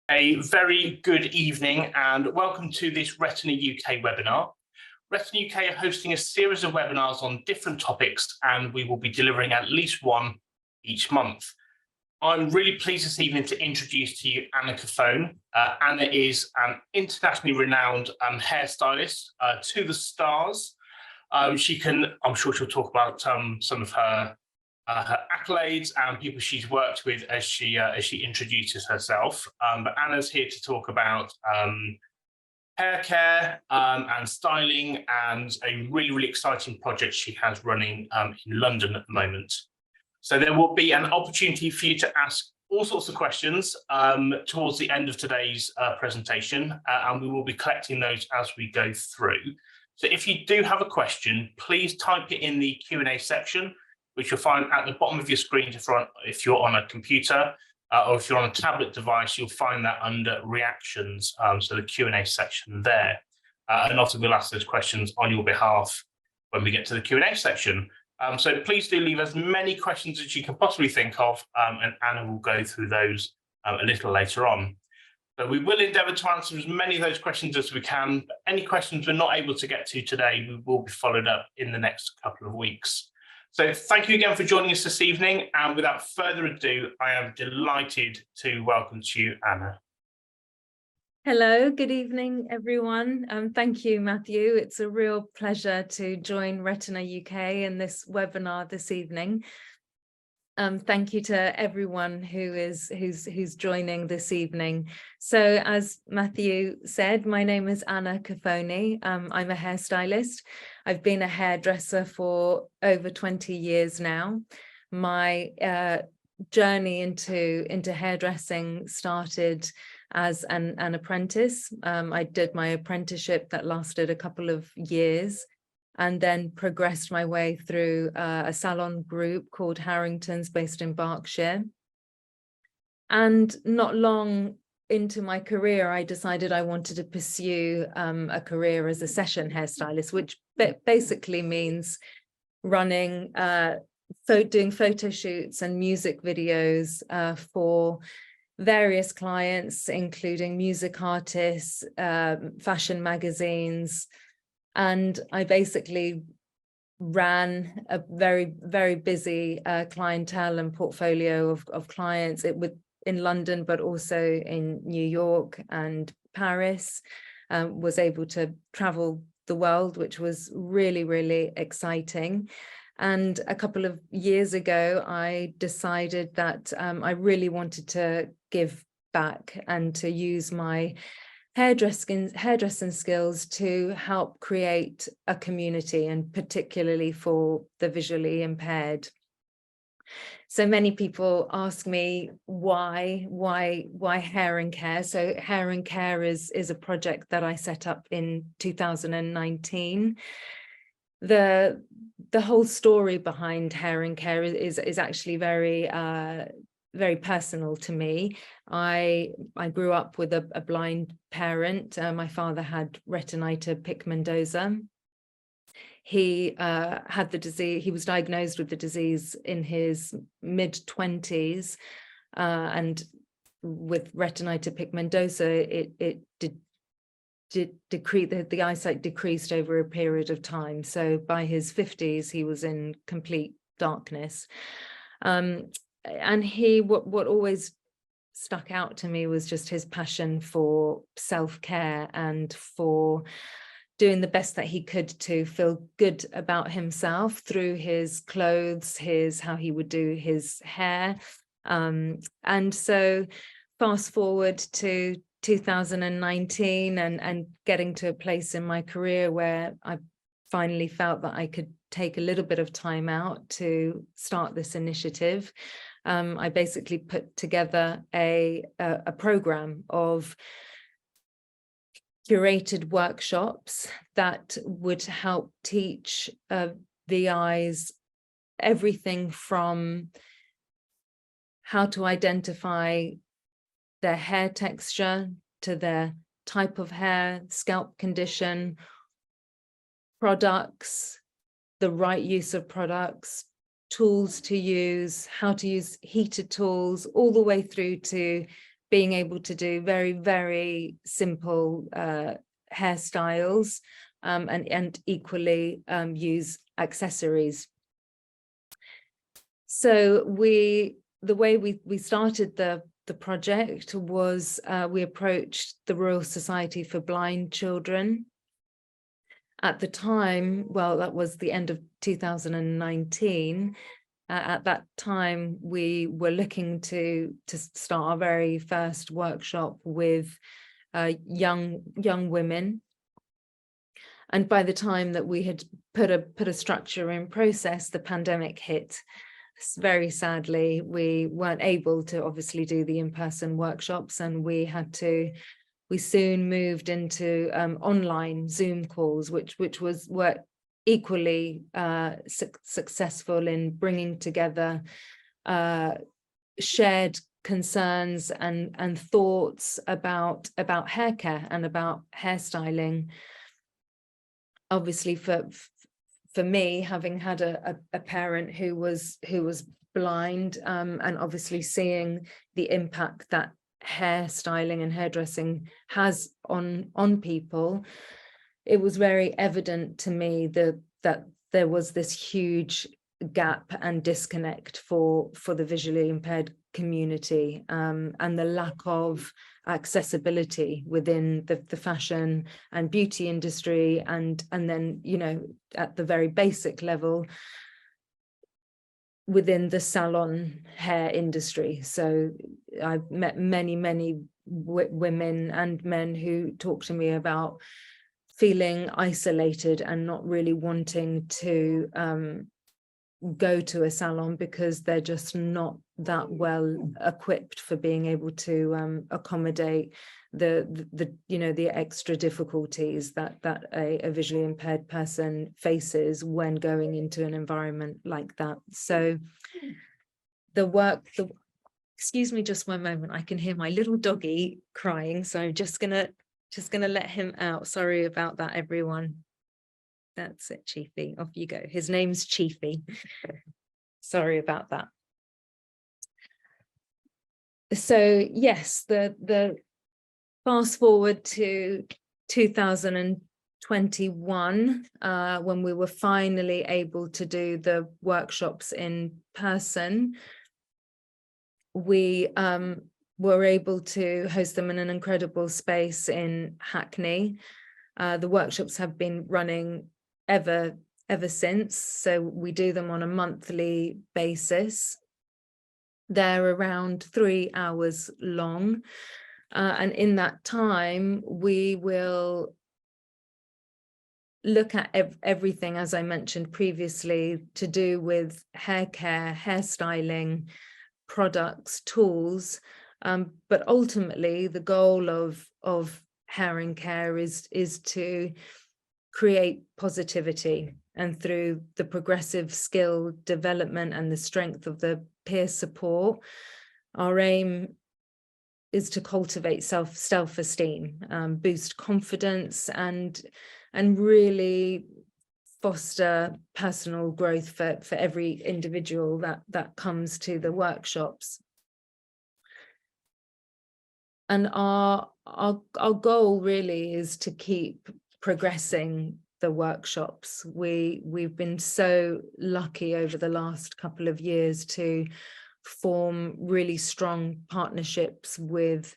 A very good evening and welcome to this Retina UK webinar. Retina UK are hosting a series of webinars on different topics and we will be delivering at least one each month. I'm really pleased this evening to introduce to you Anna Cofone. Anna is an internationally renowned hairstylist to the stars. I'm sure she'll talk about some of her accolades and people she's worked with as she introduces herself. But Anna's here to talk about hair care and styling and a really exciting project she has running in London at the moment. So there will be an opportunity for you to ask all sorts of questions towards the end of today's presentation, and we will be collecting those as we go through. So if you do have a question, please type it in the Q&A section, which you'll find at the bottom of your screen if you're on a computer, or if you're on a tablet device, you'll find that under reactions, so the Q&A section there. And often we'll ask those questions on your behalf when we get to the Q&A section. So please do leave as many questions as you can possibly think of, and Anna will go through those a little later on. So we will endeavour to answer as many of those questions as we can. But any questions we're not able to get to today, we will be followed up in the next couple of weeks. So thank you again for joining us this evening. And without further ado, I am delighted to welcome to you, Anna. Hello, good evening, everyone. Thank you, Matthew. It's a real pleasure to join Retina UK in this webinar this evening. Thank you to everyone who's joining this evening. So as Matthew said, my name is Anna Cofone. I'm a hairstylist. I've been a hairdresser for over 20 years now. My journey into hairdressing started as an apprentice. I did my apprenticeship that lasted a couple of years, and then progressed my way through a salon group called Harrington's based in Berkshire. And not long into my career, I decided I wanted to pursue a career as a session hairstylist, which basically means running, doing photo shoots and music videos for various clients, including music artists, fashion magazines. And I basically ran a very busy clientele and portfolio of clients in London, but also in New York and Paris. Was able to travel the world, which was really exciting. And a couple of years ago, I decided that I really wanted to give back and to use my hairdressing skills to help create a community, and particularly for the visually impaired. So many people ask me why hair and care. So hair and care is a project that I set up in 2019. The whole story behind hair and care is actually very personal to me. I grew up with a blind parent. My father had retinitis pigmentosa. He had the disease. He was diagnosed with the disease in his mid-20s, and with retinitis pigmentosa, the eyesight decreased over a period of time. So by his 50s, he was in complete darkness. And what always stuck out to me was just his passion for self-care and for doing the best that he could to feel good about himself through his clothes, how he would do his hair. And so fast forward to 2019 and getting to a place in my career where I finally felt that I could take a little bit of time out to start this initiative. I basically put together a program of curated workshops that would help teach VIs everything from how to identify their hair texture to their type of hair, scalp condition, products, the right use of products, tools to use, how to use heated tools, all the way through to being able to do very, very simple hairstyles, and equally use accessories. So the way we started the project was we approached the Royal Society for Blind Children. At the time, well, that was the end of 2019. At that time, we were looking to start our very first workshop with young women. And by the time that we had put a structure in process, the pandemic hit. Very sadly, we weren't able to obviously do the in-person workshops, and we soon moved into online Zoom calls, which were equally successful in bringing together shared concerns and thoughts about hair care and about hairstyling. Obviously, for me, having had a parent who was blind, and obviously seeing the impact that hairstyling and hairdressing has on people, it was very evident to me that there was this huge gap and disconnect for the visually impaired community, and the lack of accessibility within the fashion and beauty industry, and then, you know, at the very basic level within the salon hair industry. So I've met many women and men who talk to me about feeling isolated and not really wanting to go to a salon because they're just not that well equipped for being able to accommodate the you know, the extra difficulties that a visually impaired person faces when going into an environment like that. So excuse me just one moment, I can hear my little doggy crying, so I'm just gonna let him out. Sorry about that, everyone. That's it, Chiefy, off you go. His name's Chiefy. Sorry about that. So yes, the fast forward to 2021, when we were finally able to do the workshops in person, we were able to host them in an incredible space in Hackney. The workshops have been running ever since, so we do them on a monthly basis. They're around 3 hours long, and in that time we will look at everything, as I mentioned previously, to do with hair care, hairstyling, products, tools, but ultimately the goal of hair and care is to create positivity, and through the progressive skill development and the strength of the peer support, our aim is to cultivate self-esteem, boost confidence, and really foster personal growth for every individual that comes to the workshops. And our goal really is to keep progressing the workshops. We've been so lucky over the last couple of years to form really strong partnerships with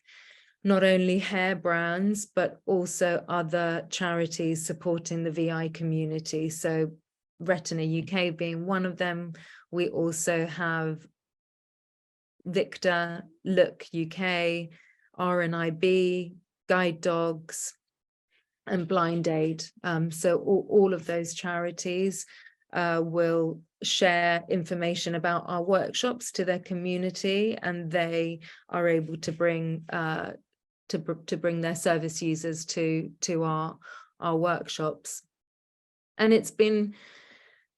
not only hair brands, but also other charities supporting the VI community. So Retina UK being one of them. We also have Victor, Look UK, RNIB, Guide Dogs, and Blind Aid. So all of those charities will share information about our workshops to their community, and they are able to bring their service users to our workshops. And it's been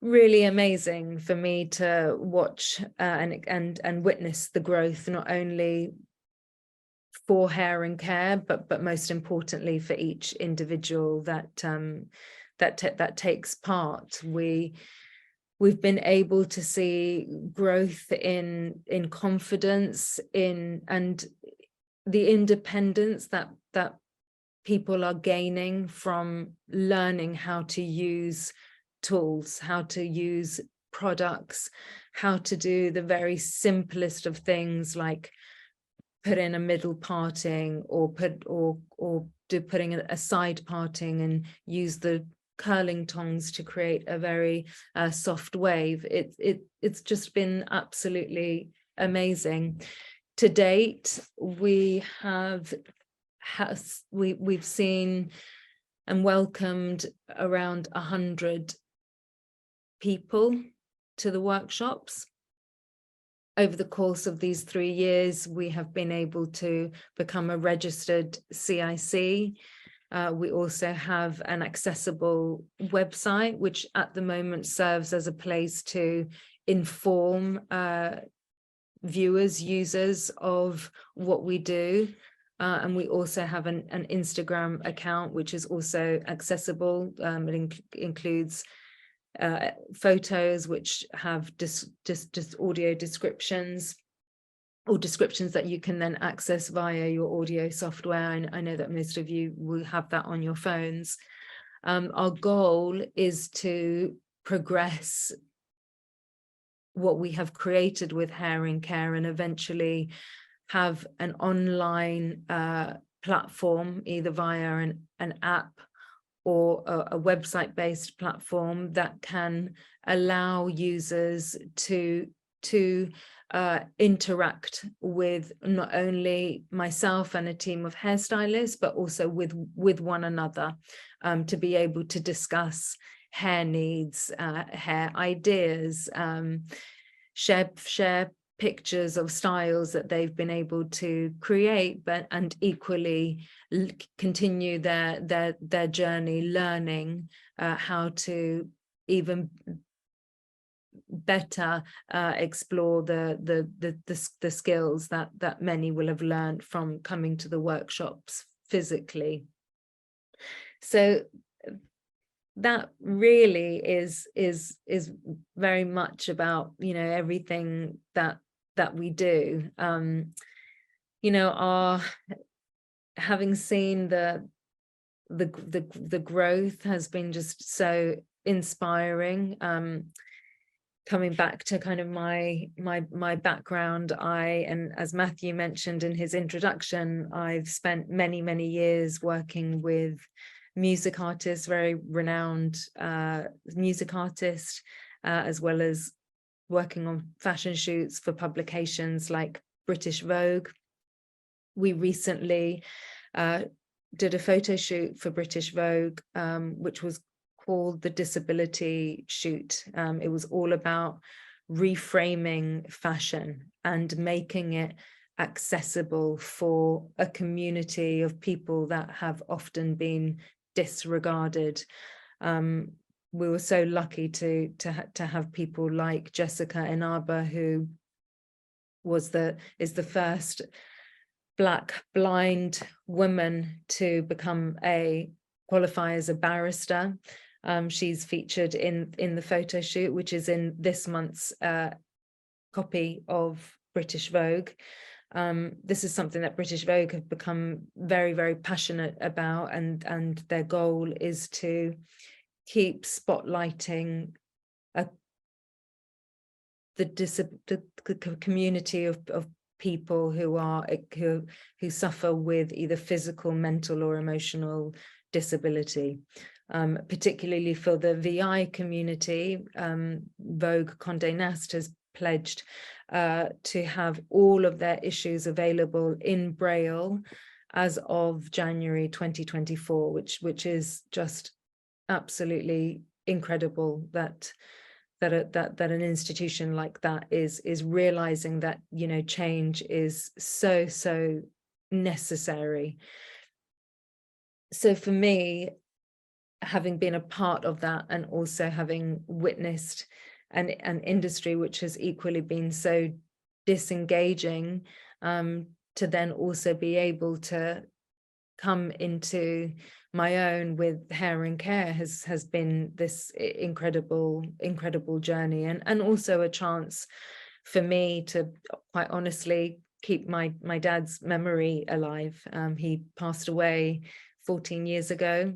really amazing for me to watch and witness the growth, not only for hair and care, but most importantly for each individual that takes part. We've been able to see growth in confidence, and the independence that people are gaining from learning how to use tools, how to use products, how to do the very simplest of things like put in a middle parting or putting a side parting and use the curling tongs to create a very soft wave. It's just been absolutely amazing. To date, we've seen and welcomed around 100 people to the workshops. Over the course of these 3 years, we have been able to become a registered CIC. We also have an accessible website, which at the moment serves as a place to inform viewers, users of what we do. And we also have an Instagram account, which is also accessible. It includes photos which have just audio descriptions, or descriptions that you can then access via your audio software. And I know that most of you will have that on your phones. Our goal is to progress what we have created with Hair and Care and eventually have an online platform, either via an app or a website-based platform that can allow users to interact with not only myself and a team of hairstylists, but also with one another, to be able to discuss hair needs, hair ideas, share pictures of styles that they've been able to create, and equally continue their journey learning how to even better explore the skills that many will have learned from coming to the workshops physically. So that really is very much about, you know, everything that we do. You know, having seen the growth has been just so inspiring. Coming back to kind of my background, and as Matthew mentioned in his introduction, I've spent many years working with music artists, very renowned music artists, as well as working on fashion shoots for publications like British Vogue. We recently did a photo shoot for British Vogue, which was called the Disability Shoot. It was all about reframing fashion and making it accessible for a community of people that have often been disregarded. We were so lucky to have people like Jessica Inaba, who is the first Black blind woman to qualify as a barrister. She's featured in the photo shoot, which is in this month's copy of British Vogue. This is something that British Vogue have become very passionate about, and their goal is to keep spotlighting the community of people who suffer with either physical, mental, or emotional disability. Particularly for the VI community, Vogue Condé Nast has pledged to have all of their issues available in Braille as of January 2024, which is just absolutely incredible that an institution like that is realizing that, you know, change is so necessary. So for me, having been a part of that, and also having witnessed an industry which has equally been so disengaging, to then also be able to come into my own with Hair and Care has been this incredible journey, and also a chance for me to quite honestly keep my dad's memory alive. He passed away 14 years ago,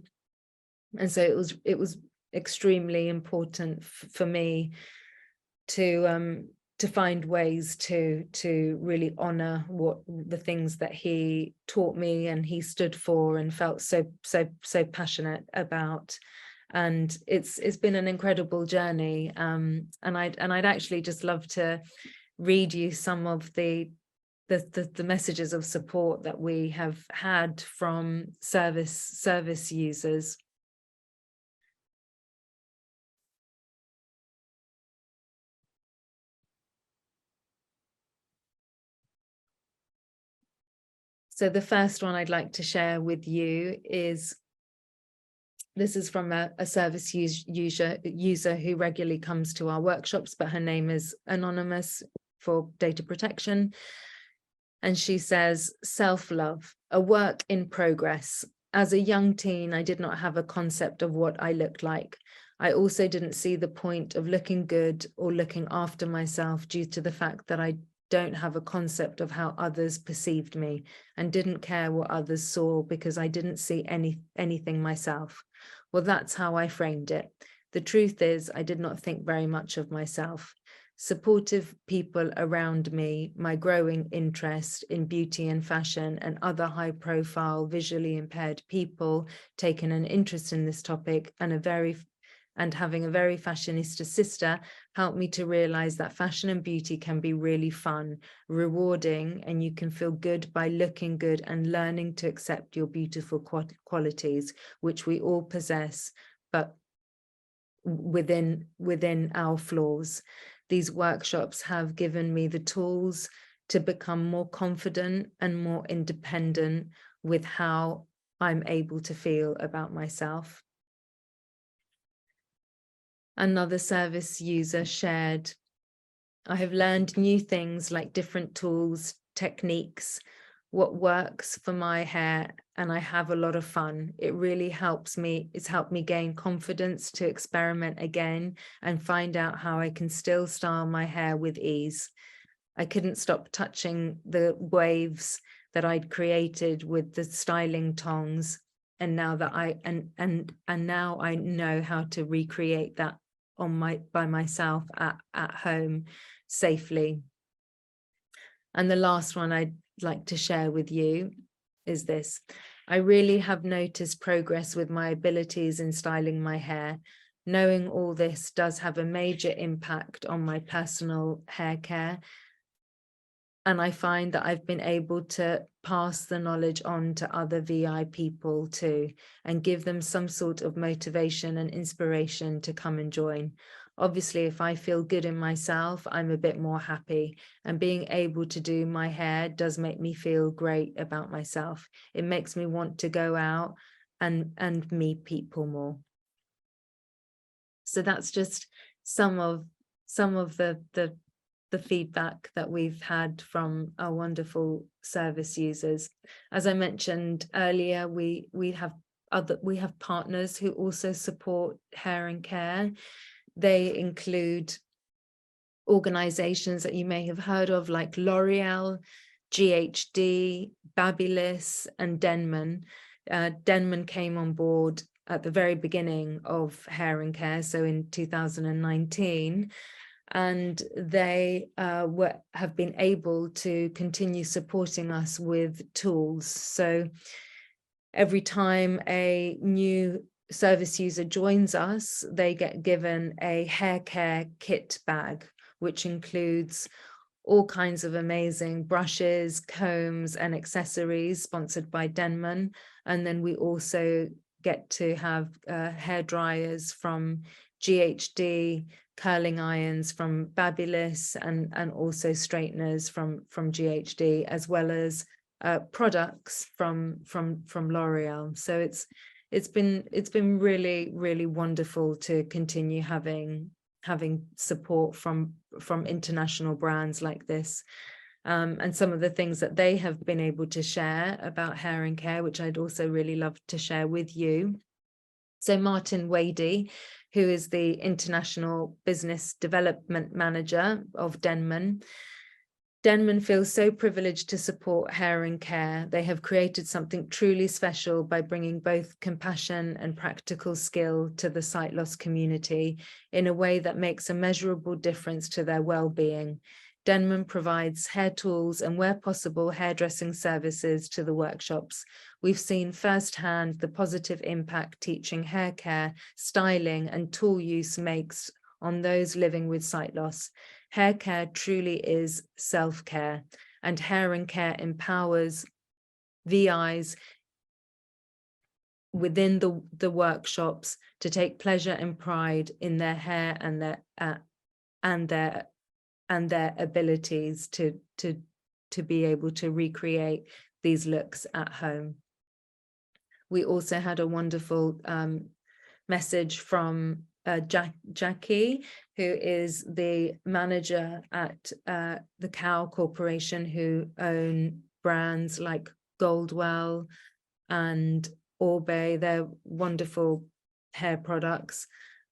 and so it was extremely important for me to find ways to really honor what the things that he taught me and he stood for and felt so passionate about. And it's been an incredible journey, and I'd actually just love to read you some of the messages of support that we have had from service users. So the first one I'd like to share with you is, this is from a service user who regularly comes to our workshops, but her name is anonymous for data protection. And she says, self-love, a work in progress. As a young teen, I did not have a concept of what I looked like. I also didn't see the point of looking good or looking after myself due to the fact that I don't have a concept of how others perceived me, and didn't care what others saw because I didn't see anything myself. Well, that's how I framed it. The truth is, I did not think very much of myself. Supportive people around me, my growing interest in beauty and fashion, and other high-profile visually impaired people taking an interest in this topic, and having a very fashionista sister helped me to realize that fashion and beauty can be really fun, rewarding, and you can feel good by looking good and learning to accept your beautiful qualities, which we all possess, but within our flaws. These workshops have given me the tools to become more confident and more independent with how I'm able to feel about myself. Another service user shared, I have learned new things like different tools, techniques, what works for my hair, and I have a lot of fun. It really helps me. It's helped me gain confidence to experiment again and find out how I can still style my hair with ease. I couldn't stop touching the waves that I'd created with the styling tongs, and now that now I know how to recreate that by myself at home safely. And the last one I'd like to share with you is this. I really have noticed progress with my abilities in styling my hair. Knowing all this does have a major impact on my personal hair care. And I find that I've been able to pass the knowledge on to other VI people too, and give them some sort of motivation and inspiration to come and join. Obviously, if I feel good in myself, I'm a bit more happy, and being able to do my hair does make me feel great about myself. It makes me want to go out and meet people more. So that's just some of the feedback that we've had from our wonderful service users. As I mentioned earlier, we have partners who also support hair and care. They include organizations that you may have heard of, like L'Oreal, GHD, Babyliss, and Denman. Denman came on board at the very beginning of hair and care, so in 2019. And they have been able to continue supporting us with tools. So every time a new service user joins us, they get given a hair care kit bag, which includes all kinds of amazing brushes, combs, and accessories sponsored by Denman. And then we also get to have hair dryers from GHD, curling irons from Babyliss, and also straighteners from GHD, as well as products from L'Oreal. So it's been really, really wonderful to continue having support from international brands like this. And some of the things that they have been able to share about hair and care, which I'd also really love to share with you. So Martin Wadey, who is the International Business Development Manager of Denman, Denman feels so privileged to support Hair and Care. They have created something truly special by bringing both compassion and practical skill to the sight loss community in a way that makes a measurable difference to their well-being. Denman provides hair tools and, where possible, hairdressing services to the workshops. We've seen firsthand the positive impact teaching hair care, styling, and tool use makes on those living with sight loss. Hair care truly is self-care, and Hair and Care empowers VIs within the workshops to take pleasure and pride in their hair and their abilities to be able to recreate these looks at home. We also had a wonderful message from Jackie, who is the manager at the Cow Corporation, who own brands like Goldwell and Orbe. They're wonderful hair products.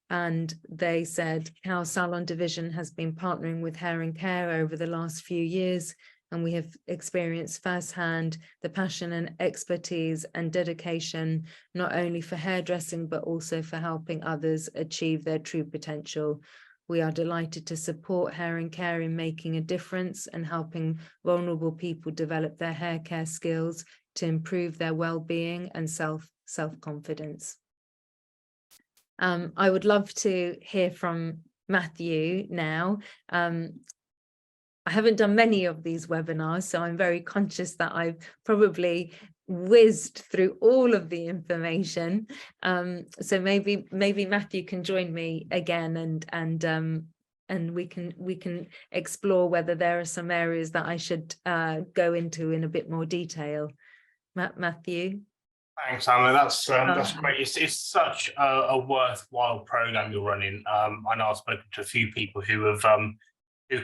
And they said Cow Salon Division has been partnering with Hair and Care over the last few years, and we have experienced firsthand the passion and expertise and dedication, not only for hairdressing, but also for helping others achieve their true potential. We are delighted to support Hair and Care in making a difference and helping vulnerable people develop their hair care skills to improve their well-being and self-confidence. I would love to hear from Matthew now. I haven't done many of these webinars, so I'm very conscious that I've probably whizzed through all of the information. So maybe Matthew can join me again, and we can explore whether there are some areas that I should go into in a bit more detail. Matthew. Thanks, Anna. That's great. It's such a worthwhile program you're running. I know I've spoken to a few people who've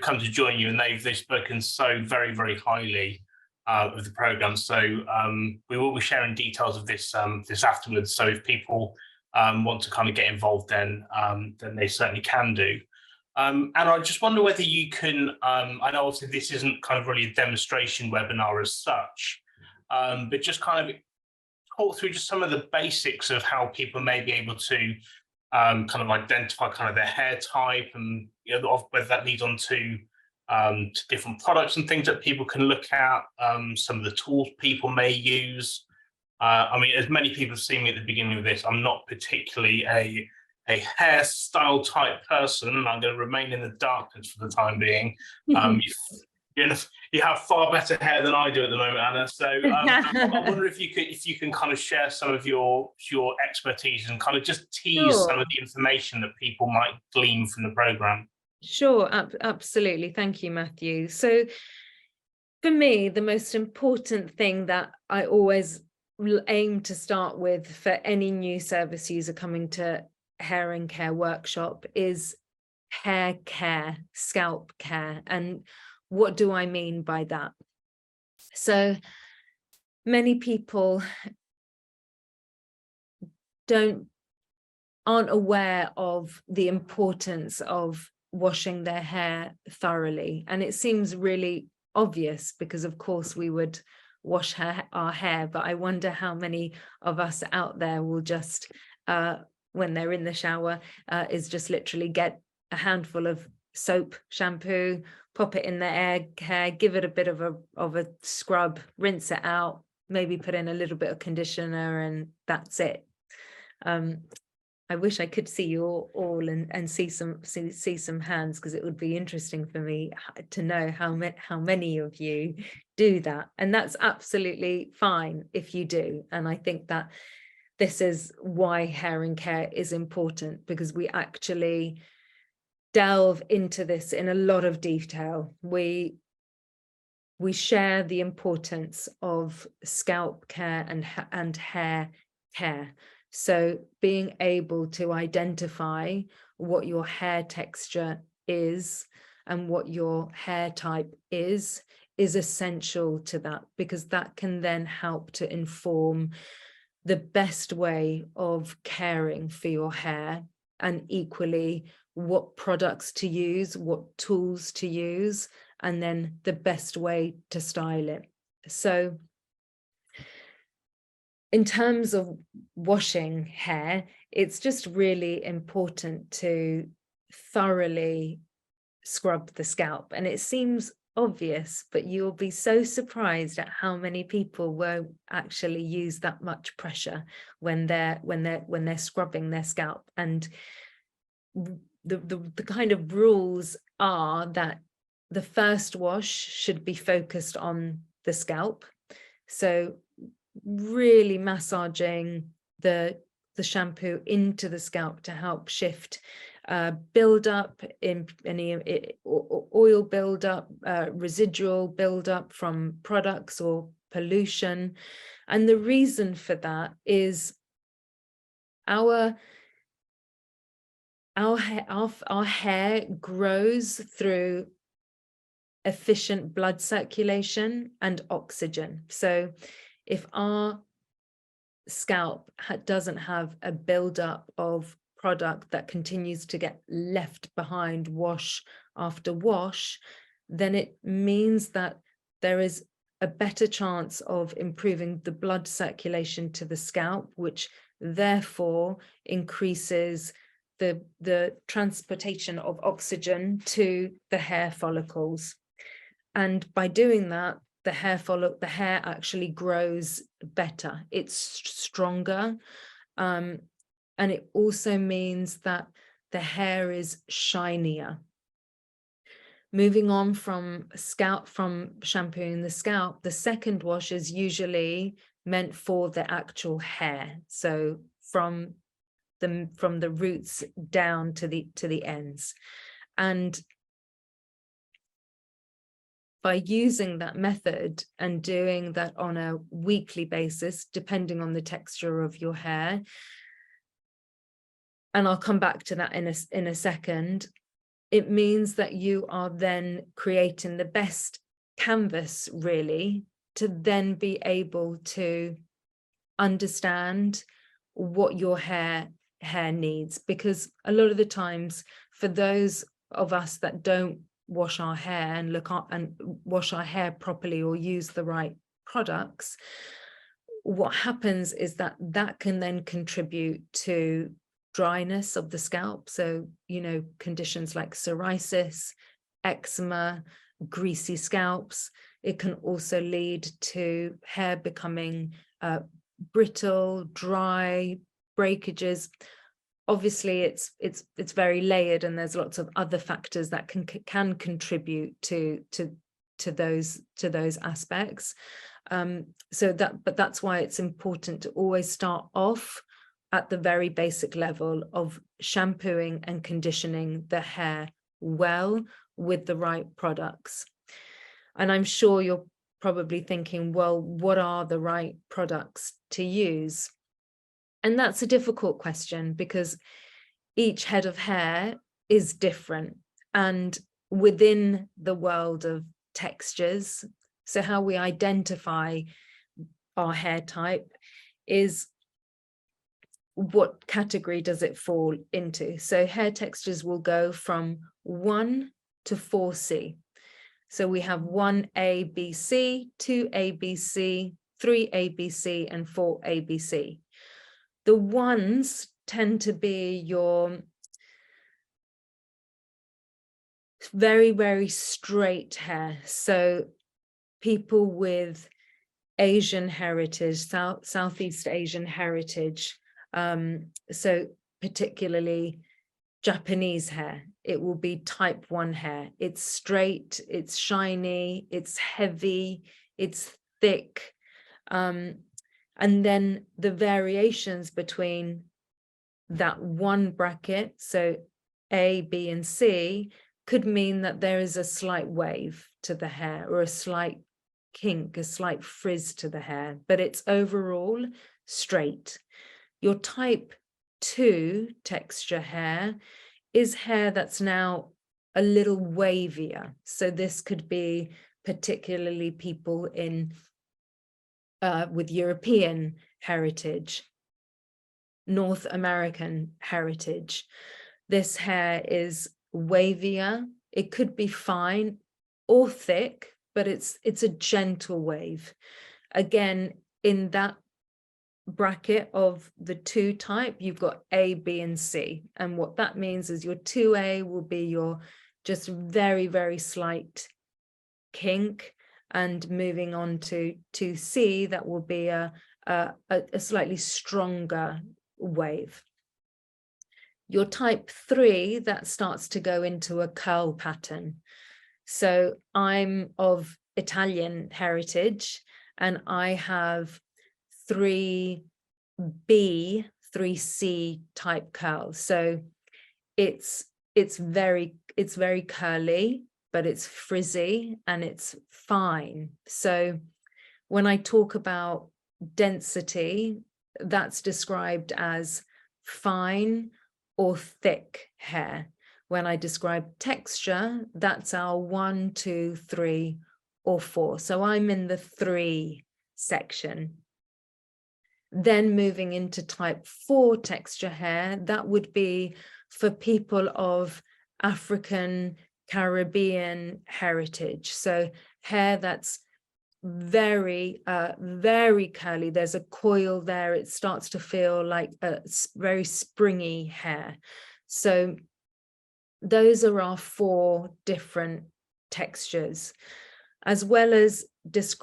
come to join you, and they've spoken so very, very highly of the program. So we will be sharing details of this this afterwards. So if people want to kind of get involved, then they certainly can do. And I just wonder whether you can. I know obviously this isn't kind of really a demonstration webinar as such, but just kind of talk through just some of the basics of how people may be able to kind of identify kind of their hair type, and whether that leads on to different products and things that people can look at, some of the tools people may use. I mean, as many people have seen me at the beginning of this, I'm not particularly a hairstyle type person. I'm going to remain in the darkness for the time being. You have far better hair than I do at the moment, Anna. So I wonder if you can kind of share some of your expertise and kind of just tease some of the information that people might glean from the program. Sure, absolutely. Thank you, Matthew. So for me, the most important thing that I always aim to start with for any new service user coming to Hair and Care workshop is hair care, scalp care. And what do I mean by that? So many people aren't aware of the importance of washing their hair thoroughly. And it seems really obvious because, of course, we would wash our hair, but I wonder how many of us out there will just, when they're in the shower, is just literally get a handful of soap, shampoo, pop it in their hair, give it a bit of a scrub, rinse it out, maybe put in a little bit of conditioner, and that's it. I wish I could see you all and see some hands, because it would be interesting for me to know how many of you do that. And that's absolutely fine if you do. And I think that this is why Hair and Care is important, because we actually delve into this in a lot of detail. We share the importance of scalp care and hair care. So being able to identify what your hair texture is and what your hair type is essential to that, because that can then help to inform the best way of caring for your hair, and equally what products to use, what tools to use, and then the best way to style it. So in terms of washing hair, it's just really important to thoroughly scrub the scalp. And it seems obvious, but you'll be so surprised at how many people won't actually use that much pressure when they're scrubbing their scalp. And the kind of rules are that the first wash should be focused on the scalp. So really massaging the shampoo into the scalp to help shift build-up in any oil build-up, residual build-up from products or pollution. And the reason for that is our hair grows through efficient blood circulation and oxygen. So if our scalp doesn't have a buildup of product that continues to get left behind wash after wash, then it means that there is a better chance of improving the blood circulation to the scalp, which therefore increases the transportation of oxygen to the hair follicles. And by doing that, the hair actually grows better. It's stronger. And it also means that the hair is shinier. Moving on from shampooing the scalp, the second wash is usually meant for the actual hair. So from the roots down to the ends. And by using that method and doing that on a weekly basis, depending on the texture of your hair, and I'll come back to that in a second, it means that you are then creating the best canvas, really, to then be able to understand what your hair needs. Because a lot of the times, for those of us that don't wash our hair and wash our hair properly or use the right products, what happens is that can then contribute to dryness of the scalp. So, conditions like psoriasis, eczema, greasy scalps. It can also lead to hair becoming brittle, dry, breakages. Obviously, it's very layered, and there's lots of other factors that can contribute to those aspects. But that's why it's important to always start off at the very basic level of shampooing and conditioning the hair well with the right products. And I'm sure you're probably thinking, well, what are the right products to use? And that's a difficult question, because each head of hair is different. And within the world of textures, so how we identify our hair type is, what category does it fall into? So hair textures will go from 1 to 4C. So we have 1ABC, 2ABC, 3ABC, and 4ABC. The ones tend to be your very, very straight hair. So people with Asian heritage, Southeast Asian heritage, so particularly Japanese hair, it will be type 1 hair. It's straight, it's shiny, it's heavy, it's thick. And then the variations between that one bracket, so A, B, and C, could mean that there is a slight wave to the hair, or a slight kink, a slight frizz to the hair, but it's overall straight. Your type 2 texture hair is hair that's now a little wavier. So this could be particularly people with European heritage, North American heritage. This hair is wavier. It could be fine. or thick, but it's a gentle wave. Again, in that bracket of the 2 type, you've got A, B, and C. And what that means is your 2A will be your just very, very slight kink, and moving on to 2C, that will be a slightly stronger wave. Your type 3, that starts to go into a curl pattern. So I'm of Italian heritage, and I have 3B, 3C type curls. So it's very curly, but it's frizzy and it's fine. So when I talk about density, that's described as fine or thick hair. When I describe texture, that's our 1, 2, 3, or 4. So I'm in the 3 section. Then moving into type 4 texture hair, that would be for people of African, Caribbean heritage. So hair that's very, very curly. There's a coil there. It starts to feel like a very springy hair. So those are our 4 different textures, as well as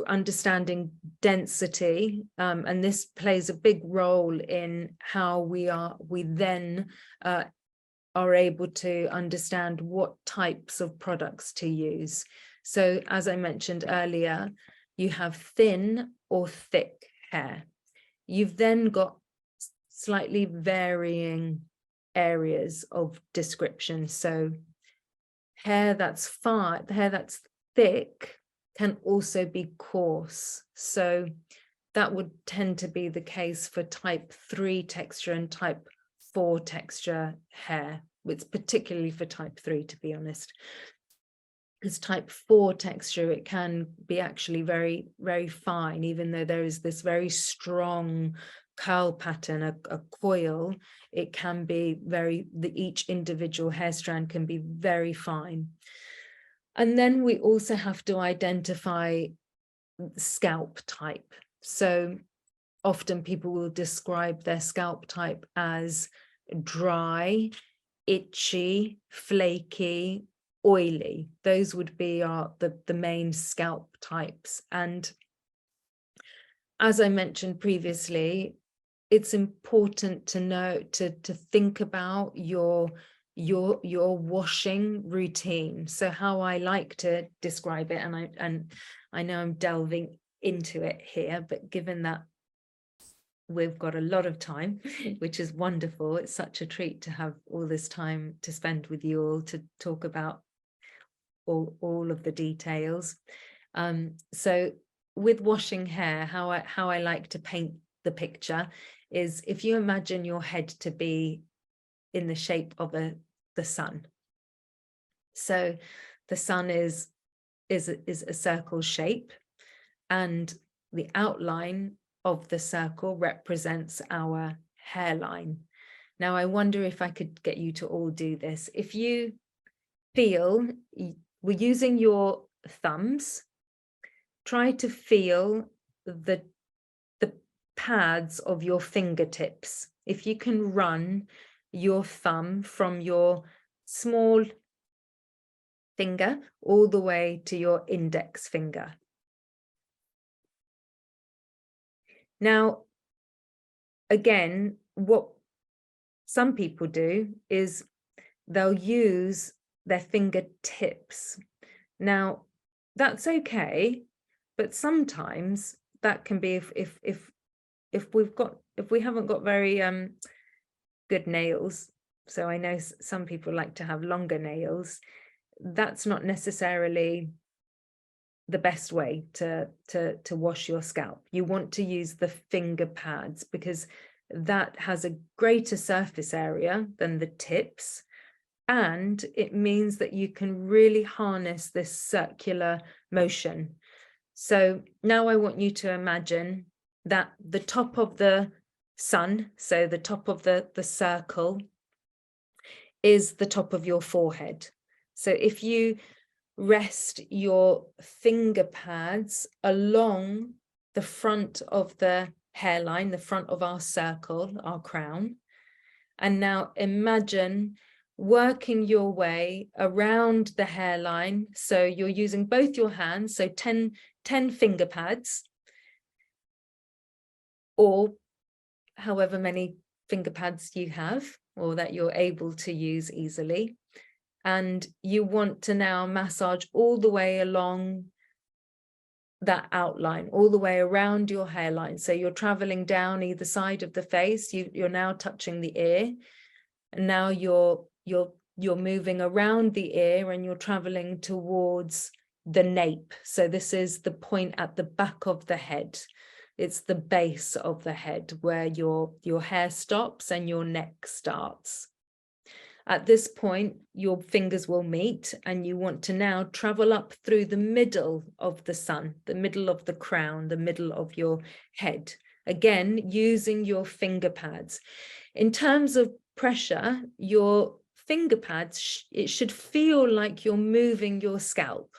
understanding density. And this plays a big role in how we then are able to understand what types of products to use. So as I mentioned earlier, you have thin or thick hair. You've then got slightly varying areas of description. So hair that's fine, hair that's thick can also be coarse. So that would tend to be the case for type 3 texture and type 4 texture hair. It's particularly for type 3, to be honest. Because type 4 texture, it can be actually very, very fine, even though there is this very strong curl pattern, a coil. It can be each individual hair strand can be very fine. And then we also have to identify scalp type. So often people will describe their scalp type as dry, itchy, flaky, oily. Those would be the main scalp types. And as I mentioned previously, it's important to know, to think about your washing routine. So how I like to describe it, and I know I'm delving into it here, but given that we've got a lot of time, which is wonderful, it's such a treat to have all this time to spend with you all to talk about all of the details. So with washing hair, how I like to paint the picture is, if you imagine your head to be in the shape of the sun. So the sun is a circle shape, and the outline of the circle represents our hairline. Now, I wonder if I could get you to all do this. If you feel, we're using your thumbs, try to feel the pads of your fingertips. If you can run your thumb from your small finger all the way to your index finger. Now, again, what some people do is they'll use their fingertips. Now, that's okay, but sometimes that can be if we haven't got very good nails. So I know some people like to have longer nails. That's not necessarily the best way to wash your scalp. You want to use the finger pads, because that has a greater surface area than the tips, and it means that you can really harness this circular motion. So now I want you to imagine that the top of the sun, so the top of the circle, is the top of your forehead. So if you rest your finger pads along the front of the hairline, the front of our circle, our crown. And now imagine working your way around the hairline. So you're using both your hands, so 10 finger pads, or however many finger pads you have, or that you're able to use easily. And you want to now massage all the way along that outline, all the way around your hairline. So you're traveling down either side of the face. You're now touching the ear, and now you're moving around the ear, and you're traveling towards the nape. So this is the point at the back of the head. It's the base of the head where your hair stops and your neck starts. At this point, your fingers will meet, and you want to now travel up through the middle of the sun, the middle of the crown, the middle of your head. Again, using your finger pads. In terms of pressure, your finger pads, it should feel like you're moving your scalp.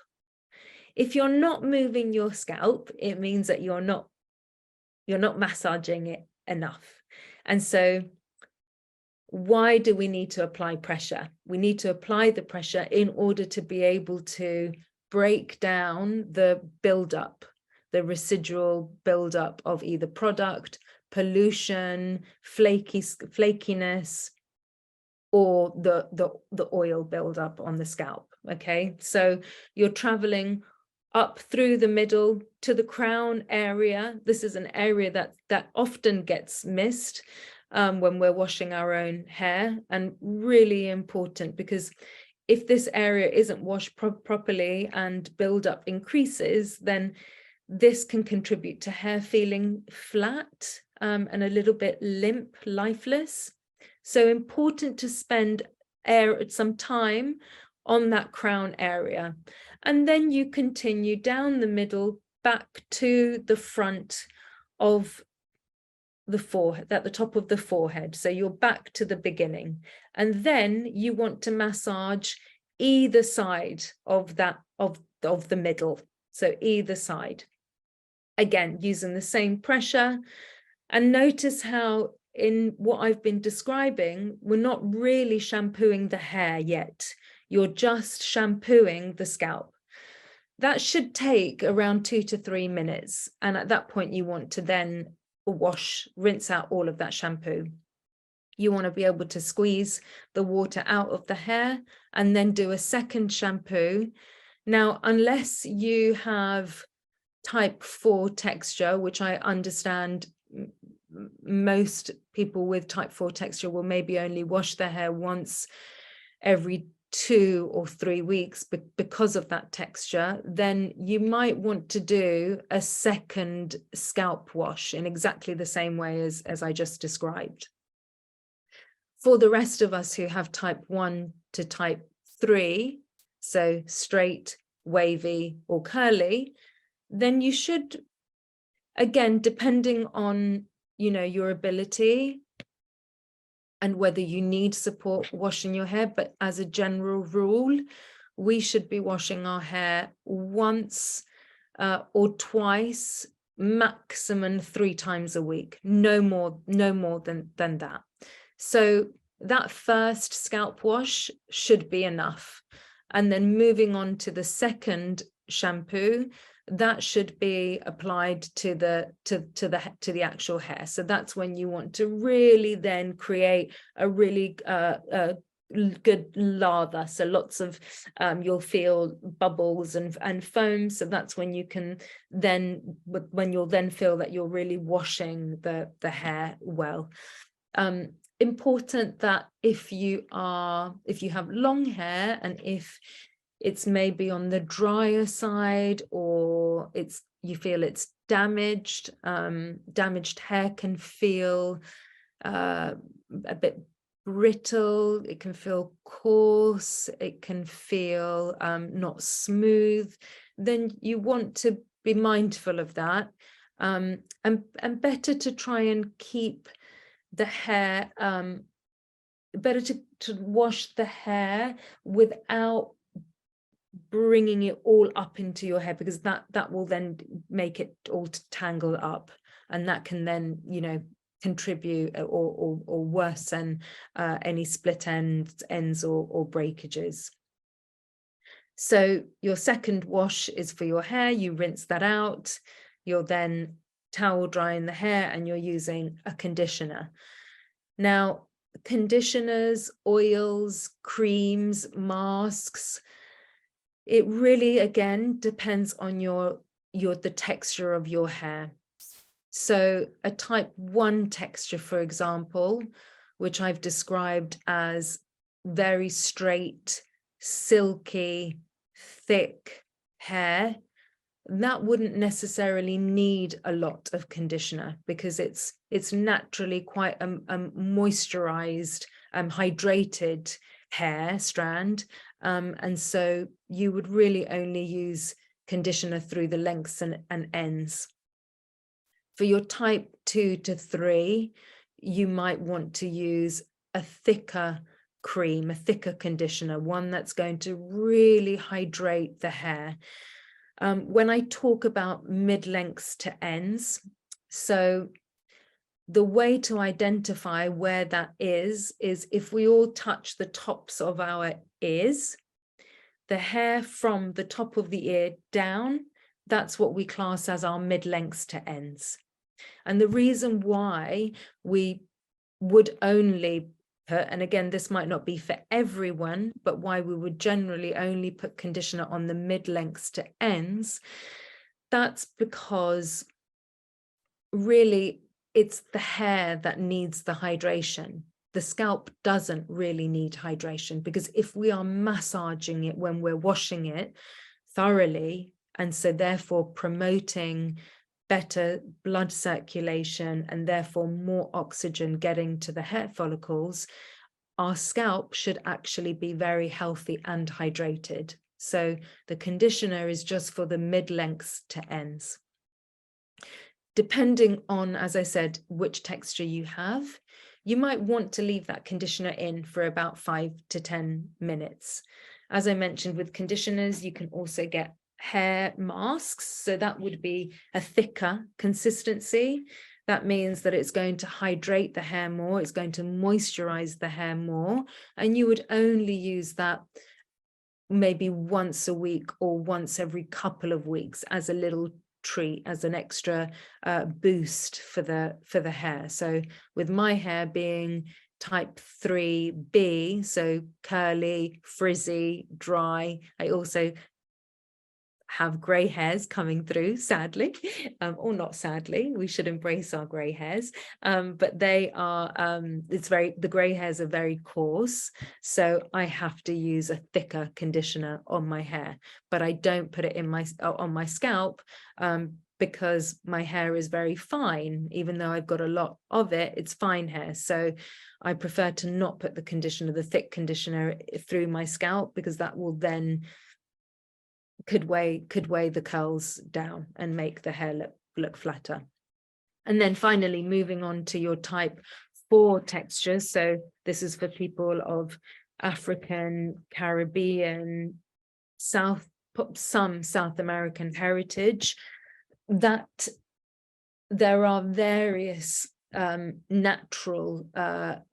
If you're not moving your scalp, it means that you're not massaging it enough. And so why do we need to apply pressure? We need to apply the pressure in order to be able to break down the buildup, the residual buildup of either product, pollution, flakiness, or the oil buildup on the scalp. Okay, so you're traveling up through the middle to the crown area. This is an area that often gets missed when we're washing our own hair, and really important, because if this area isn't washed properly and buildup increases, then this can contribute to hair feeling flat and a little bit limp, lifeless. So important to spend some time on that crown area. And then you continue down the middle back to the front of the forehead, at the top of the forehead. So you're back to the beginning. And then you want to massage either side of that, of the middle. So either side. Again, using the same pressure. And notice how in what I've been describing, we're not really shampooing the hair yet. You're just shampooing the scalp. That should take around 2 to 3 minutes. And at that point, you want to then rinse out all of that shampoo. You want to be able to squeeze the water out of the hair and then do a second shampoo. Now, unless you have type 4 texture, which I understand most people with type 4 texture will maybe only wash their hair once every 2 or 3 weeks because of that texture, then you might want to do a second scalp wash in exactly the same way as I just described. For the rest of us who have type 1 to type 3, so straight, wavy, or curly, then you should, again, depending on, your ability and whether you need support washing your hair, but as a general rule, we should be washing our hair once or twice, maximum 3 times a week, no more than that. So that first scalp wash should be enough. And then moving on to the second shampoo, that should be applied to the actual hair. So that's when you want to really then create a really good lather. So lots of you'll feel bubbles and foam. So that's when you can then, when you'll then feel that you're really washing the hair well. Important that if you have long hair, and if it's maybe on the drier side, or you feel it's damaged, damaged hair can feel a bit brittle, it can feel coarse, it can feel not smooth, then you want to be mindful of that, and better to try and keep the hair, better to wash the hair without bringing it all up into your hair, because that will then make it all tangle up, and that can then, you know, contribute or worsen any split ends or breakages. So your second wash is for your hair. You rinse that out. You're then towel drying the hair, and you're using a conditioner. Now, conditioners, oils, creams, masks, it really, again, depends on the texture of your hair. So a type 1 texture, for example, which I've described as very straight, silky, thick hair, that wouldn't necessarily need a lot of conditioner, because it's naturally quite a moisturized, hydrated hair strand, and so you would really only use conditioner through the lengths and ends. For your type 2 to 3, you might want to use a thicker cream, a thicker conditioner, one that's going to really hydrate the hair. When I talk about mid-lengths to ends, so the way to identify where that is if we all touch the tops of our ears, the hair from the top of the ear down, that's what we class as our mid-lengths to ends. And the reason why we would only put, and again, this might not be for everyone, but why we would generally only put conditioner on the mid-lengths to ends, that's because really it's the hair that needs the hydration. The scalp doesn't really need hydration, because if we are massaging it when we're washing it thoroughly, and so therefore promoting better blood circulation and therefore more oxygen getting to the hair follicles, our scalp should actually be very healthy and hydrated. So the conditioner is just for the mid-lengths to ends. Depending on, as I said, which texture you have, you might want to leave that conditioner in for about 5 to 10 minutes. As I mentioned, with conditioners, you can also get hair masks. So that would be a thicker consistency. That means that it's going to hydrate the hair more, it's going to moisturize the hair more, and you would only use that maybe once a week or once every couple of weeks as a little treat, as an extra boost for the hair. So with my hair being type 3B, so curly, frizzy, dry, I also have grey hairs coming through, sadly, or not sadly, we should embrace our grey hairs, but they are, the grey hairs are very coarse, so I have to use a thicker conditioner on my hair, but I don't put it in on my scalp, because my hair is very fine. Even though I've got a lot of it, it's fine hair, so I prefer to not put the thick conditioner through my scalp, because that will then could weigh the curls down and make the hair look flatter. And then finally, moving on to your type 4 textures. So this is for people of African, Caribbean, some South American heritage, that there are various natural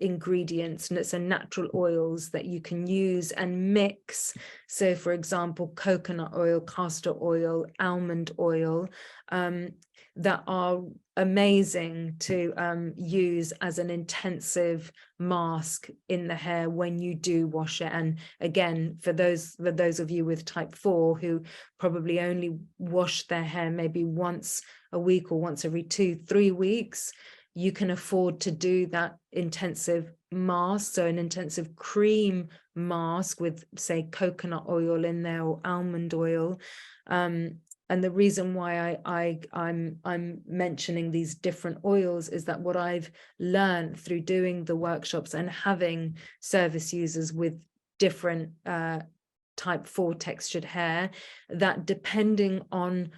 ingredients, and it's natural oils that you can use and mix. So for example, coconut oil, castor oil, almond oil, that are amazing to use as an intensive mask in the hair when you do wash it. And again, for those of you with type 4 who probably only wash their hair maybe once a week or once every 2-3 weeks, you can afford to do that intensive mask, so an intensive cream mask with, say, coconut oil in there or almond oil. And the reason why I'm mentioning these different oils is that what I've learned through doing the workshops and having service users with different type 4 textured hair, that depending on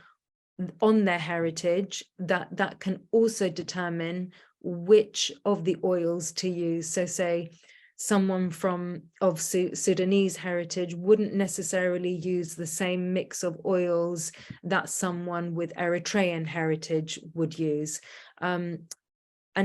their heritage, that can also determine which of the oils to use. So say someone of Sudanese heritage wouldn't necessarily use the same mix of oils that someone with Eritrean heritage would use. And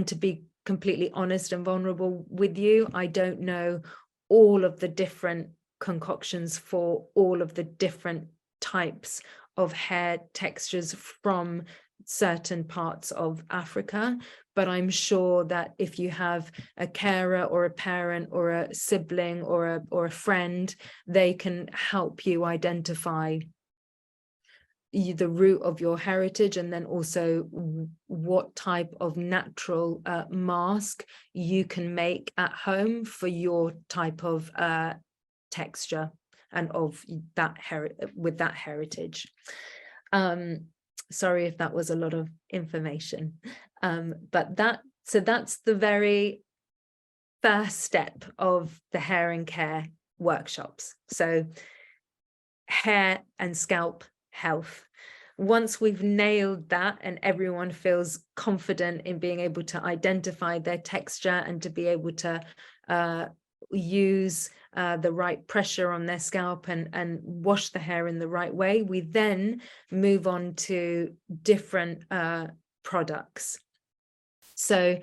to be completely honest and vulnerable with you, I don't know all of the different concoctions for all of the different types of hair textures from certain parts of Africa, but I'm sure that if you have a carer or a parent or a sibling or a friend, they can help you identify the root of your heritage, and then also what type of natural mask you can make at home for your type of texture and of that with that heritage. Sorry if that was a lot of information, but that's the very first step of the hair and care workshops. So hair and scalp health. Once we've nailed that and everyone feels confident in being able to identify their texture and to be able to use the right pressure on their scalp and wash the hair in the right way, we then move on to different products. So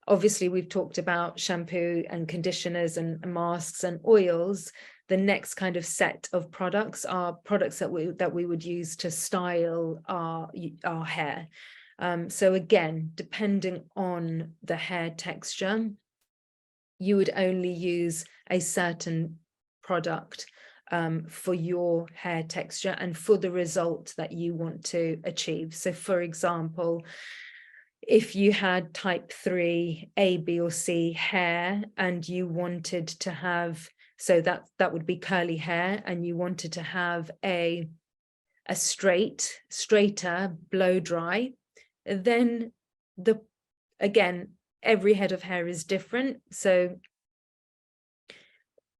obviously we've talked about shampoo and conditioners and masks and oils. The next kind of set of products are products that we would use to style our hair. So again, depending on the hair texture, you would only use a certain product for your hair texture and for the result that you want to achieve. So for example, if you had type 3 A, B or C hair and you wanted to have, so that would be curly hair, and you wanted to have a straighter blow dry, then again, every head of hair is different. So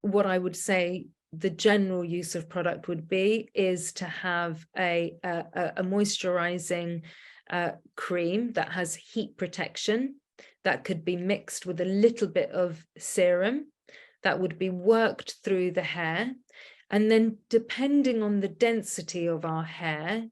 what I would say the general use of product would be is to have a moisturizing cream that has heat protection that could be mixed with a little bit of serum that would be worked through the hair. And then depending on the density of our hair,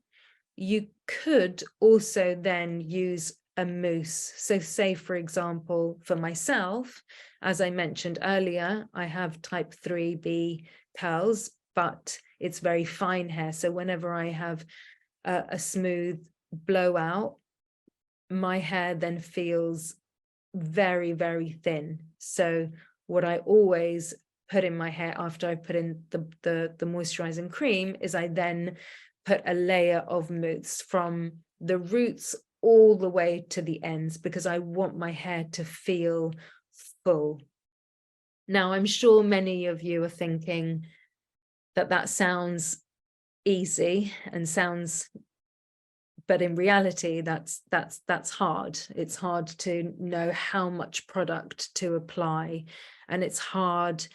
you could also then use a mousse. So say, for example, for myself, as I mentioned earlier, I have type 3B curls, but it's very fine hair. So whenever I have a smooth blowout, my hair then feels very, very thin. So what I always put in my hair after I put in the moisturizing cream is I then put a layer of mousse from the roots all the way to the ends, because I want my hair to feel full. Now, I'm sure many of you are thinking that sounds easy and but in reality, that's hard. It's hard to know how much product to apply, and it's hard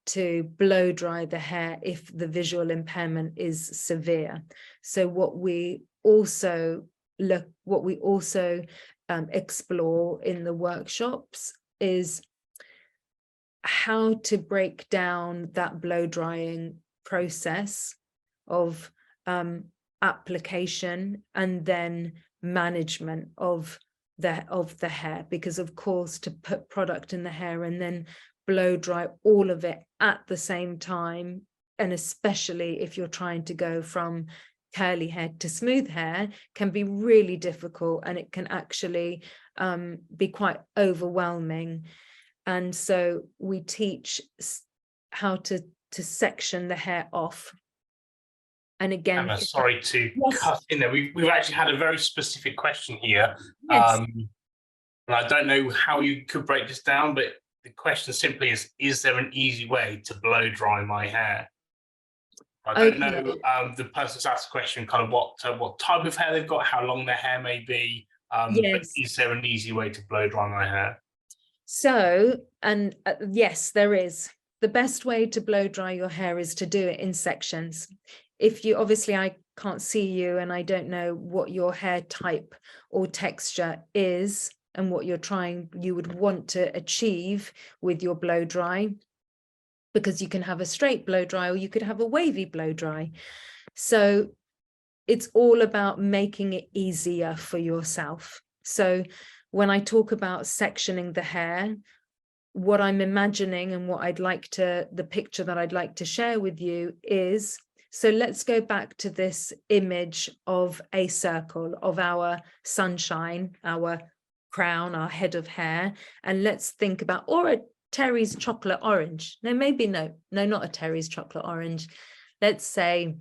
to blow dry the hair if the visual impairment is severe. So what we also explore in the workshops is how to break down that blow drying process of application and then management of the hair, because of course to put product in the hair and then blow dry all of it at the same time, and especially if you're trying to go from curly hair to smooth hair, can be really difficult, and it can actually be quite overwhelming. And so we teach how to section the hair off. And again, Emma, sorry to cut in there. We've actually had a very specific question here. Yes. And I don't know how you could break this down, but the question simply is there an easy way to blow dry my hair? I don't know the person's asked the question kind of what type of hair they've got, how long their hair may be, but is there an easy way to blow dry my hair? So, and yes, there is. The best way to blow dry your hair is to do it in sections. If you, obviously I can't see you and I don't know what your hair type or texture is, and what you would want to achieve with your blow dry, because you can have a straight blow dry or you could have a wavy blow dry. So it's all about making it easier for yourself. So when I talk about sectioning the hair, what I'm imagining and the picture that I'd like to share with you is, so let's go back to this image of a circle of our sunshine, our crown, our head of hair, and let's think about, or a Terry's chocolate orange. No, maybe no, not a Terry's chocolate orange. Let's say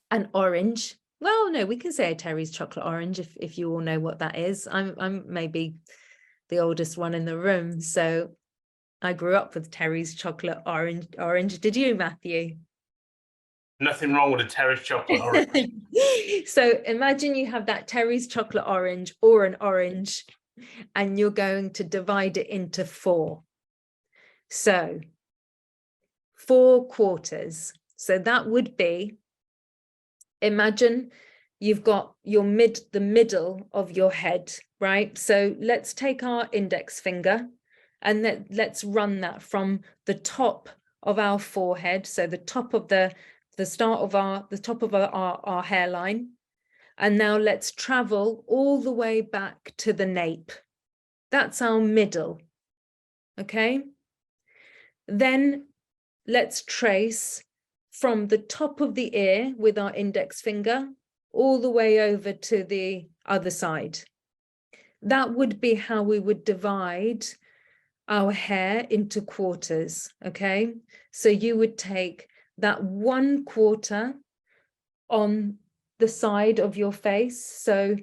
an orange. Well, no, we can say a Terry's chocolate orange if you all know what that is. I'm maybe the oldest one in the room, so I grew up with Terry's chocolate orange. Did you, Matthew? Nothing wrong with a Terry's chocolate orange. So imagine you have that Terry's chocolate orange or an orange, and you're going to divide it into 4. So 4 quarters. So that would be, imagine you've got the middle of your head, right? So let's take our index finger and let's run that from the top of our forehead. So the top of the top of our hairline. And now let's travel all the way back to the nape. That's our middle. Okay. Then let's trace from the top of the ear with our index finger all the way over to the other side. That would be how we would divide our hair into quarters, okay? So you would take that 1/4 on the side of your face. So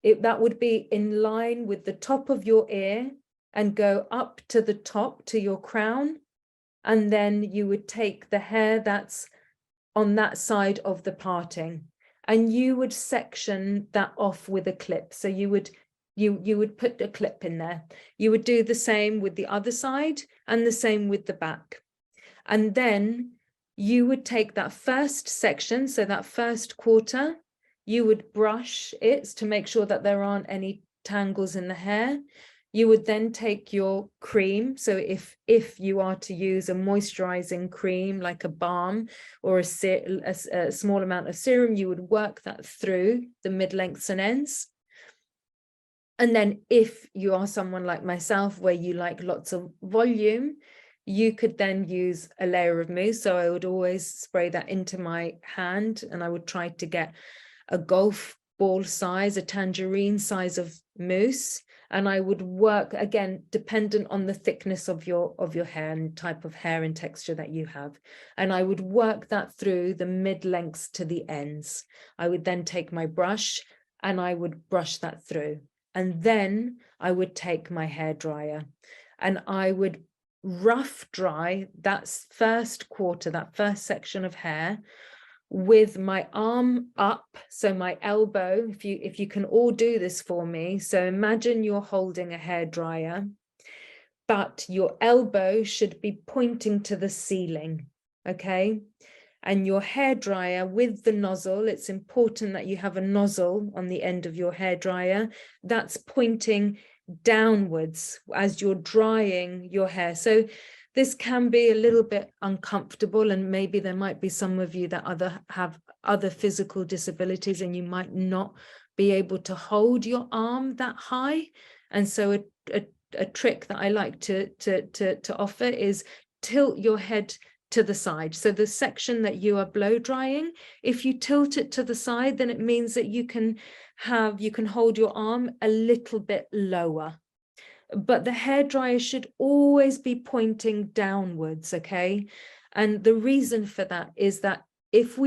that would be in line with the top of your ear and go up to the top to your crown. And then you would take the hair that's on that side of the parting, and you would section that off with a clip. So you would put a clip in there. You would do the same with the other side and the same with the back. And then you would take that first section, so that first quarter, you would brush it to make sure that there aren't any tangles in the hair. You would then take your cream. So if you are to use a moisturizing cream like a balm or a small amount of serum, you would work that through the mid-lengths and ends. And then if you are someone like myself where you like lots of volume, you could then use a layer of mousse. So I would always spray that into my hand, and I would try to get a golf ball size, a tangerine size of mousse. And I would work, again, dependent on the thickness of your hair and type of hair and texture that you have. And I would work that through the mid-lengths to the ends. I would then take my brush and I would brush that through. And then I would take my hairdryer and I would rough dry that first quarter, that first section of hair, with my arm up, so my elbow, if you can all do this for me. So imagine you're holding a hairdryer, but your elbow should be pointing to the ceiling, okay? And your hairdryer with the nozzle, it's important that you have a nozzle on the end of your hairdryer that's pointing downwards as you're drying your hair. So this can be a little bit uncomfortable, and maybe there might be some of you that have other physical disabilities and you might not be able to hold your arm that high. And so a trick that I like to offer is tilt your head to the side. So the section that you are blow drying, if you tilt it to the side, then it means that you can hold your arm a little bit lower. But the hairdryer should always be pointing downwards, okay? And the reason for that is that if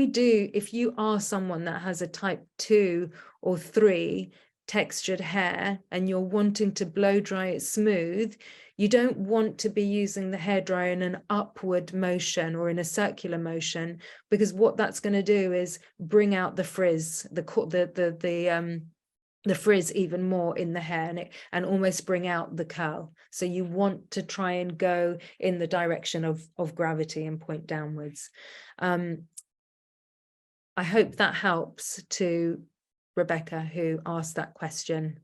you are someone that has a type 2 or 3 textured hair and you're wanting to blow dry it smooth, you don't want to be using the hairdryer in an upward motion or in a circular motion, because what that's going to do is bring out the frizz, the frizz even more in the hair, and almost bring out the curl. So you want to try and go in the direction of gravity and point downwards. I hope that helps to Rebecca, who asked that question.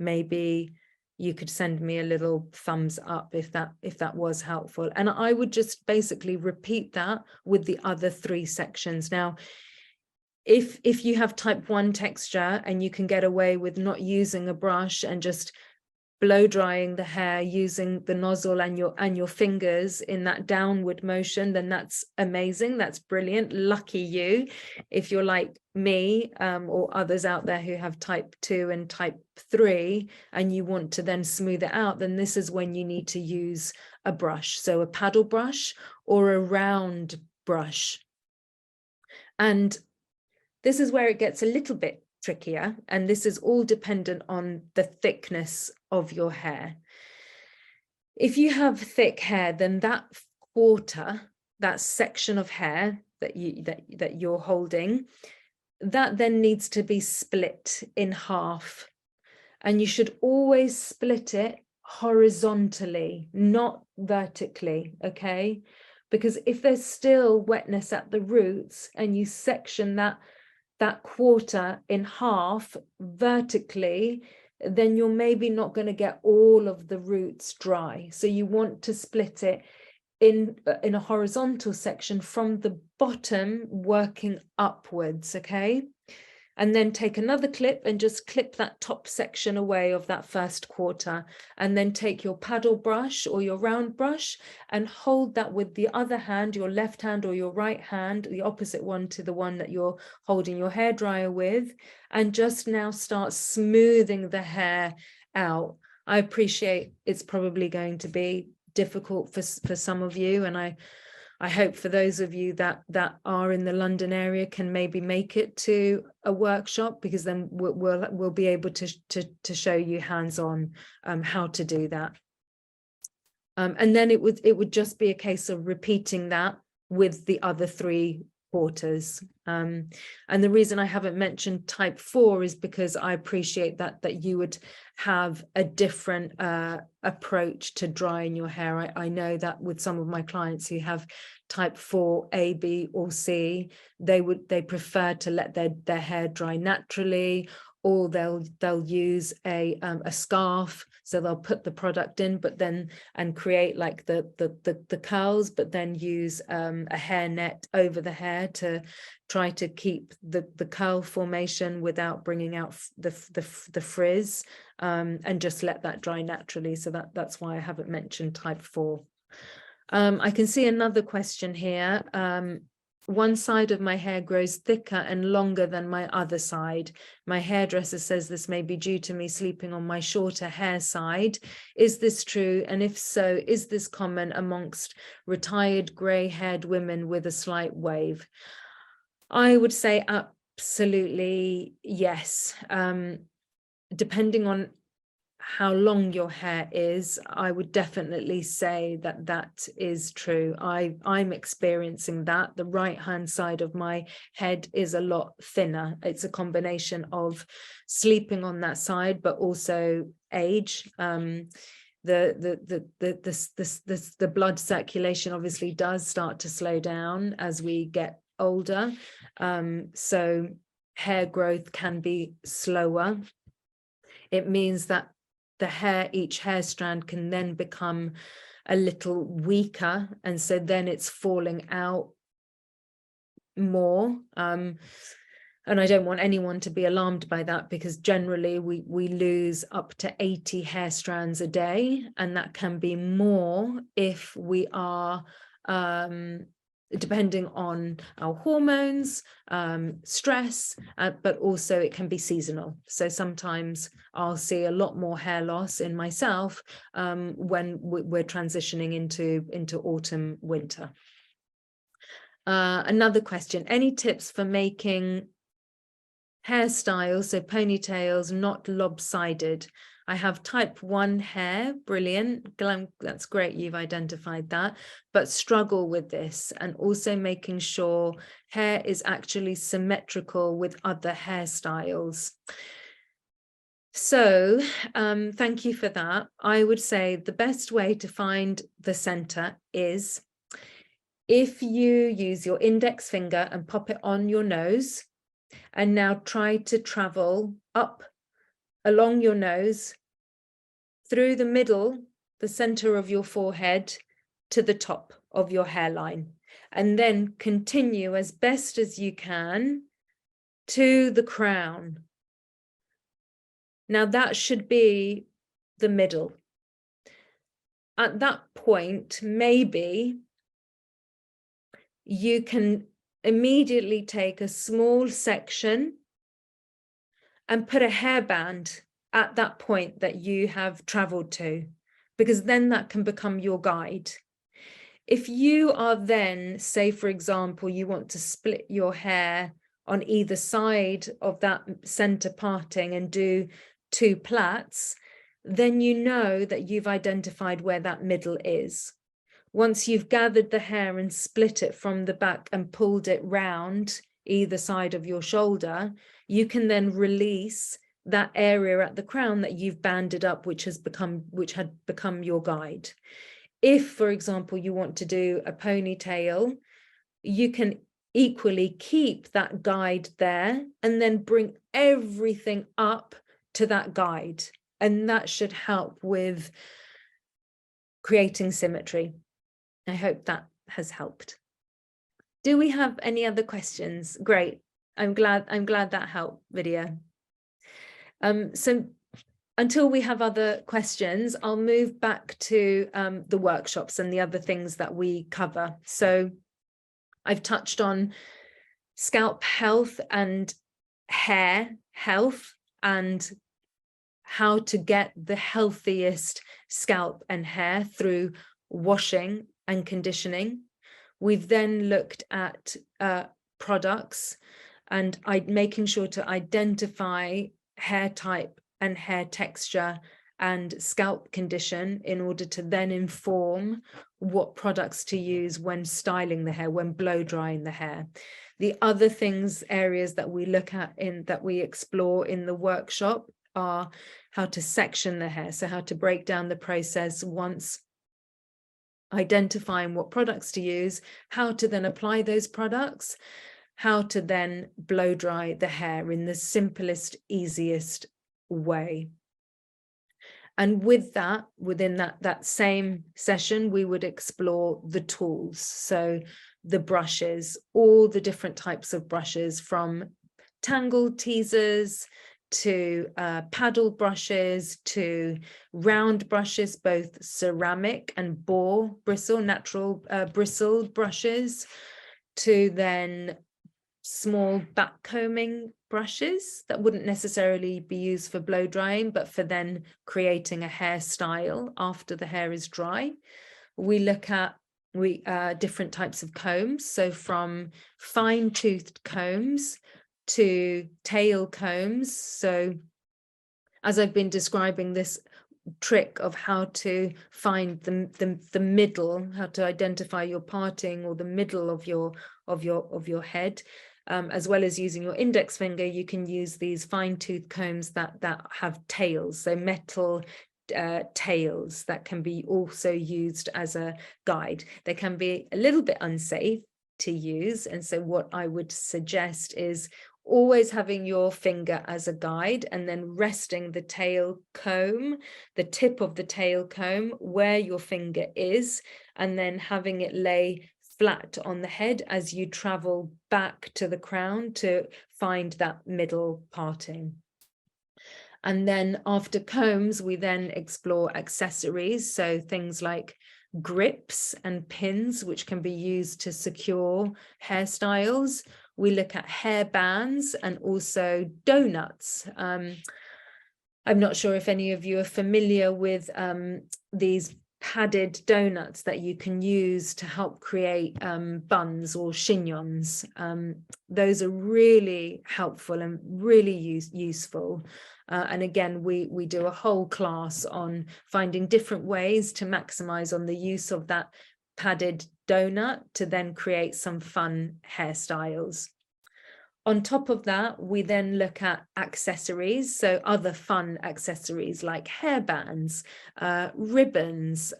maybe you could send me a little thumbs up if that was helpful. And I would just basically repeat that with the other 3 sections. Now, if you have type 1 texture and you can get away with not using a brush and just blow drying the hair using the nozzle and your fingers in that downward motion, then that's amazing. That's brilliant. Lucky you. If you're like me or others out there who have type 2 and type 3 and you want to then smooth it out, then this is when you need to use a brush. So a paddle brush or a round brush. And this is where it gets a little bit trickier, and this is all dependent on the thickness of your hair. If you have thick hair, then that quarter, that section of hair that you're holding, that then needs to be split in half. And you should always split it horizontally, not vertically, okay? Because if there's still wetness at the roots and you section that quarter in half vertically, then you're maybe not going to get all of the roots dry. So you want to split it in a horizontal section from the bottom working upwards, okay? And then take another clip and just clip that top section away of that first quarter, and then take your paddle brush or your round brush and hold that with the other hand, your left hand or your right hand, the opposite one to the one that you're holding your hairdryer with, and just now start smoothing the hair out. I appreciate it's probably going to be difficult for some of you, and I hope for those of you that are in the London area can maybe make it to a workshop, because then we'll be able to show you hands-on how to do that. And then it would just be a case of repeating that with the other 3 quarters. And the reason I haven't mentioned type 4 is because I appreciate that you would have a different approach to drying your hair. I know that with some of my clients who have type 4 A, B or C, they prefer to let their hair dry naturally, or they'll use a scarf. So they'll put the product in, but then and create like the curls, but then use a hairnet over the hair to try to keep the curl formation without bringing out the frizz, and just let that dry naturally. So that's why I haven't mentioned type 4. I can see another question here. One side of my hair grows thicker and longer than my other side. My hairdresser says this may be due to me sleeping on my shorter hair side. Is this true? And if so, is this common amongst retired grey-haired women with a slight wave? I would say absolutely yes. Depending on how long your hair is, I would definitely say that is true. I'm experiencing that. The right hand side of my head is a lot thinner. It's a combination of sleeping on that side, but also age. The blood circulation obviously does start to slow down as we get older. So hair growth can be slower. It means that each hair strand can then become a little weaker, and so then it's falling out more. And I don't want anyone to be alarmed by that, because generally we lose up to 80 hair strands a day, and that can be more if we are depending on our hormones, stress, but also it can be seasonal. So sometimes I'll see a lot more hair loss in myself when we're transitioning into autumn, winter. Another question, any tips for making hairstyles, so ponytails, not lopsided? I have type 1 hair, brilliant, that's great, you've identified that, but struggle with this, and also making sure hair is actually symmetrical with other hairstyles. So thank you for that. I would say the best way to find the center is if you use your index finger and pop it on your nose, and now try to travel up along your nose, through the middle, the center of your forehead, to the top of your hairline, and then continue as best as you can to the crown. Now that should be the middle. At that point, maybe you can immediately take a small section and put a hairband at that point that you have traveled to, because then that can become your guide. If you are then, say, for example, you want to split your hair on either side of that center parting and do 2 plaits, then you know that you've identified where that middle is. Once you've gathered the hair and split it from the back and pulled it round either side of your shoulder, you can then release that area at the crown that you've banded up, which had become your guide. If, for example, you want to do a ponytail, you can equally keep that guide there and then bring everything up to that guide. And that should help with creating symmetry. I hope that has helped. Do we have any other questions? Great. I'm glad that helped, Vidya. So until we have other questions, I'll move back to the workshops and the other things that we cover. So I've touched on scalp health and hair health and how to get the healthiest scalp and hair through washing and conditioning. We've then looked at products and making sure to identify hair type and hair texture and scalp condition in order to then inform what products to use when styling the hair, when blow drying the hair. The other areas that we look at that we explore in the workshop are how to section the hair, so how to break down the process once identifying what products to use, how to then apply those products, how to then blow dry the hair in the simplest, easiest way. And with that, within that same session, we would explore the tools. So the brushes, all the different types of brushes, from tangle teasers to paddle brushes to round brushes, both ceramic and boar bristle, natural bristled brushes, to then small back combing brushes that wouldn't necessarily be used for blow drying, but for then creating a hairstyle after the hair is dry. We look at different types of combs, so from fine-toothed combs to tail combs. So as I've been describing this trick of how to find the middle, how to identify your parting or the middle of your head, as well as using your index finger, you can use these fine-tooth combs that have tails, so metal tails that can be also used as a guide. They can be a little bit unsafe to use, and so what I would suggest is always having your finger as a guide and then resting the tail comb, the tip of the tail comb where your finger is, and then having it lay flat on the head as you travel back to the crown to find that middle parting. And then after combs, we then explore accessories. So things like grips and pins, which can be used to secure hairstyles. We look at hair bands and also donuts. I'm not sure if any of you are familiar with these padded donuts that you can use to help create buns or chignons. Those are really helpful and really useful. And again, we do a whole class on finding different ways to maximize on the use of that padded donut to then create some fun hairstyles. On top of that, we then look at accessories, so other fun accessories like hairbands, ribbons,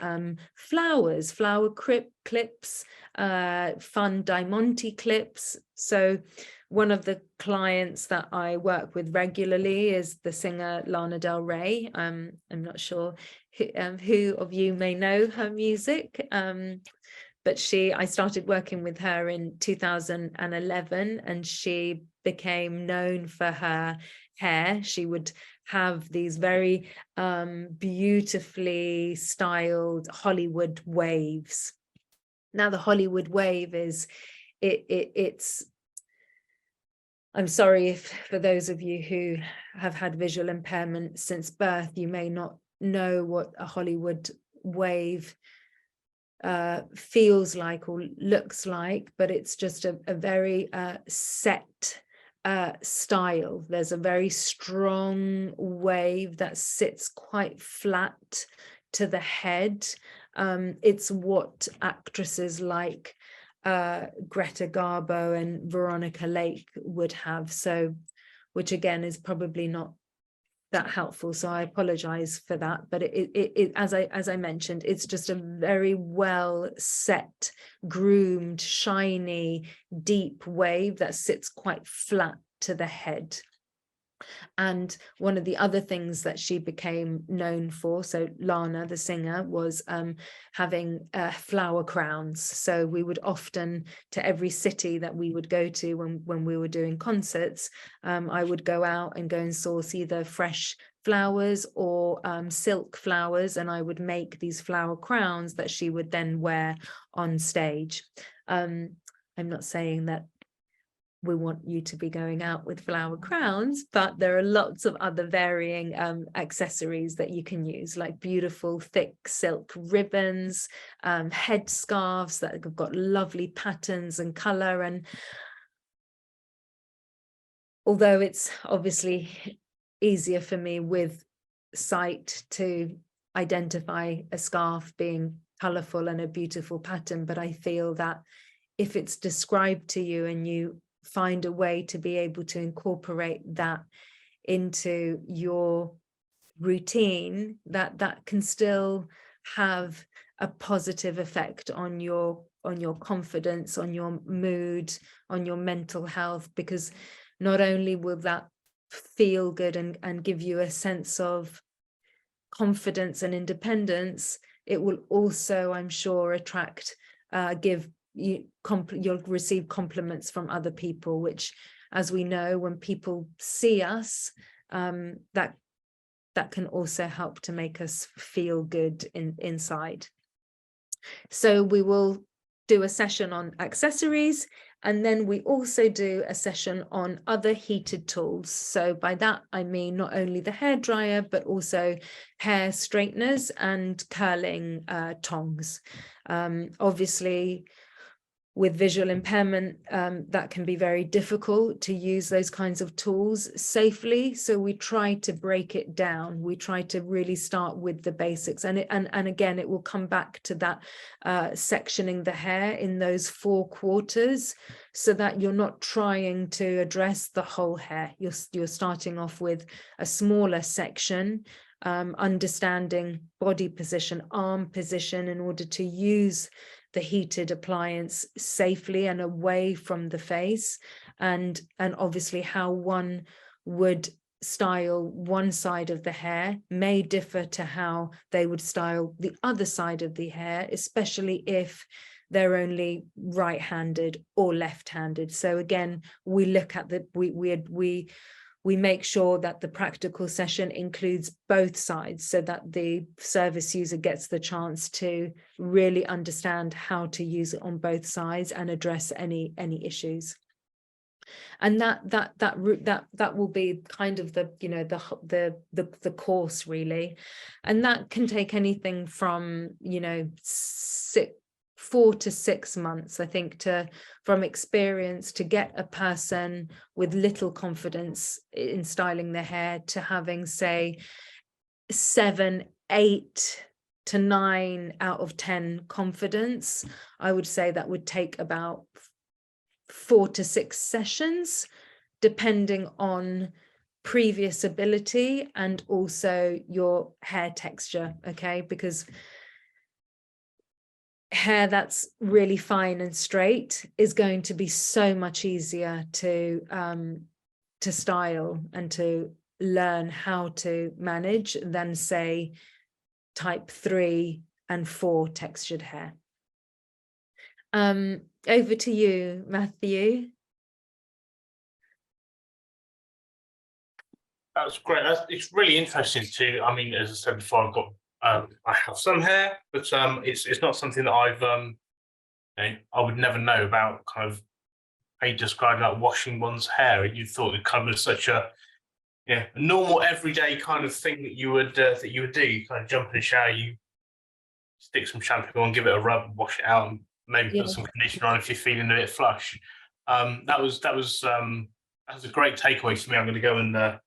flowers, flower clips, fun diamante clips. So one of the clients that I work with regularly is the singer Lana Del Rey. I'm not sure who of you may know her music, but I started working with her in 2011, and she became known for her hair. She would have these very beautifully styled Hollywood waves. Now, the Hollywood wave is, it's, I'm sorry if for those of you who have had visual impairment since birth, you may not know what a Hollywood wave feels like or looks like, but it's just a very set style. There's a very strong wave that sits quite flat to the head. It's what actresses like Greta Garbo and Veronica Lake would have, so, which again is probably not that helpful, so I apologize for that, but as I mentioned, it's just a very well set, groomed, shiny, deep wave that sits quite flat to the head. And one of the other things that she became known for, so Lana, the singer, was having flower crowns. So we would often, to every city that we would go to when we were doing concerts, I would go out and go and source either fresh flowers or silk flowers, and I would make these flower crowns that she would then wear on stage. I'm not saying that we want you to be going out with flower crowns, but there are lots of other varying accessories that you can use, like beautiful thick silk ribbons, head scarves that have got lovely patterns and color. And although it's obviously easier for me with sight to identify a scarf being colorful and a beautiful pattern, but I feel that if it's described to you and you find a way to be able to incorporate that into your routine, that can still have a positive effect on your confidence, on your mood, on your mental health, because not only will that feel good and give you a sense of confidence and independence, it will also, I'm sure, attract, you'll receive compliments from other people, which, as we know, when people see us, that can also help to make us feel good inside. So we will do a session on accessories, and then we also do a session on other heated tools. So by that, I mean not only the hairdryer, but also hair straighteners and curling tongs. Obviously, with visual impairment, that can be very difficult to use those kinds of tools safely. So we try to break it down. We try to really start with the basics. And again, it will come back to that sectioning the hair in those 4 quarters, so that you're not trying to address the whole hair. You're starting off with a smaller section, understanding body position, arm position, in order to use the heated appliance safely and away from the face, and obviously how one would style one side of the hair may differ to how they would style the other side of the hair, especially if they're only right-handed or left-handed. So again, we look at we make sure that the practical session includes both sides, so that the service user gets the chance to really understand how to use it on both sides and address any issues. And that will be kind of the, you know, the course really. And that can take anything from, you know, 4 to 6 months, I think, from experience, to get a person with little confidence in styling their hair to having, say, 7, 8 to 9 out of 10 confidence. I would say that would take about 4 to 6 sessions, depending on previous ability and also your hair texture, okay? Because hair that's really fine and straight is going to be so much easier to style and to learn how to manage than, say, type 3 and 4 textured hair. Over to you, Matthew. That's great. It's really interesting too. I mean, as I said before, I've got I have some hair, but it's not something that I've I would never know about kind of how you describe like washing one's hair. You thought it kind of was such a normal everyday kind of thing that you would do. You kind of jump in the shower, you stick some shampoo on, give it a rub, wash it out, and maybe put some conditioner on if you're feeling a bit flush. That was a great takeaway for me. I'm going to go and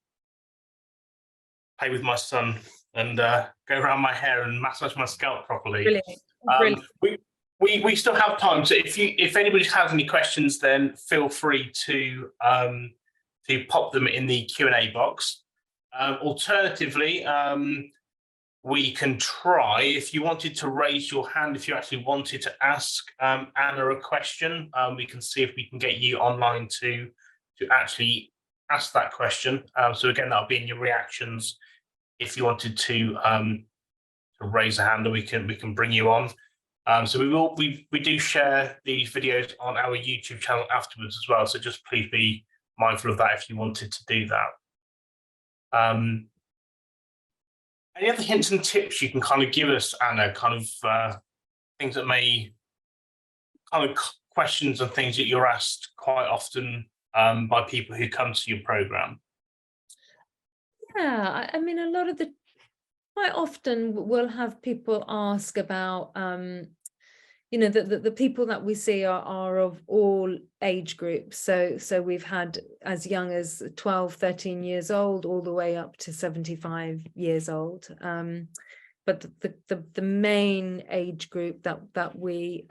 play with my son and go around my hair and massage my scalp properly. Brilliant. We still have time, so if anybody has any questions, then feel free to pop them in the Q&A box. Alternatively, we can try, if you wanted to raise your hand, if you actually wanted to ask Anna a question, we can see if we can get you online to actually ask that question. So again, that'll be in your reactions if you wanted to raise a hand, or we can bring you on. So we do share these videos on our YouTube channel afterwards as well. So just please be mindful of that if you wanted to do that. Any other hints and tips you can kind of give us, Anna? Kind of things that may kind of questions and things that you're asked quite often by people who come to your program. Yeah, I mean, quite often we'll have people ask about, the people that we see are of all age groups. So we've had as young as 12, 13 years old, all the way up to 75 years old. But the main age group that we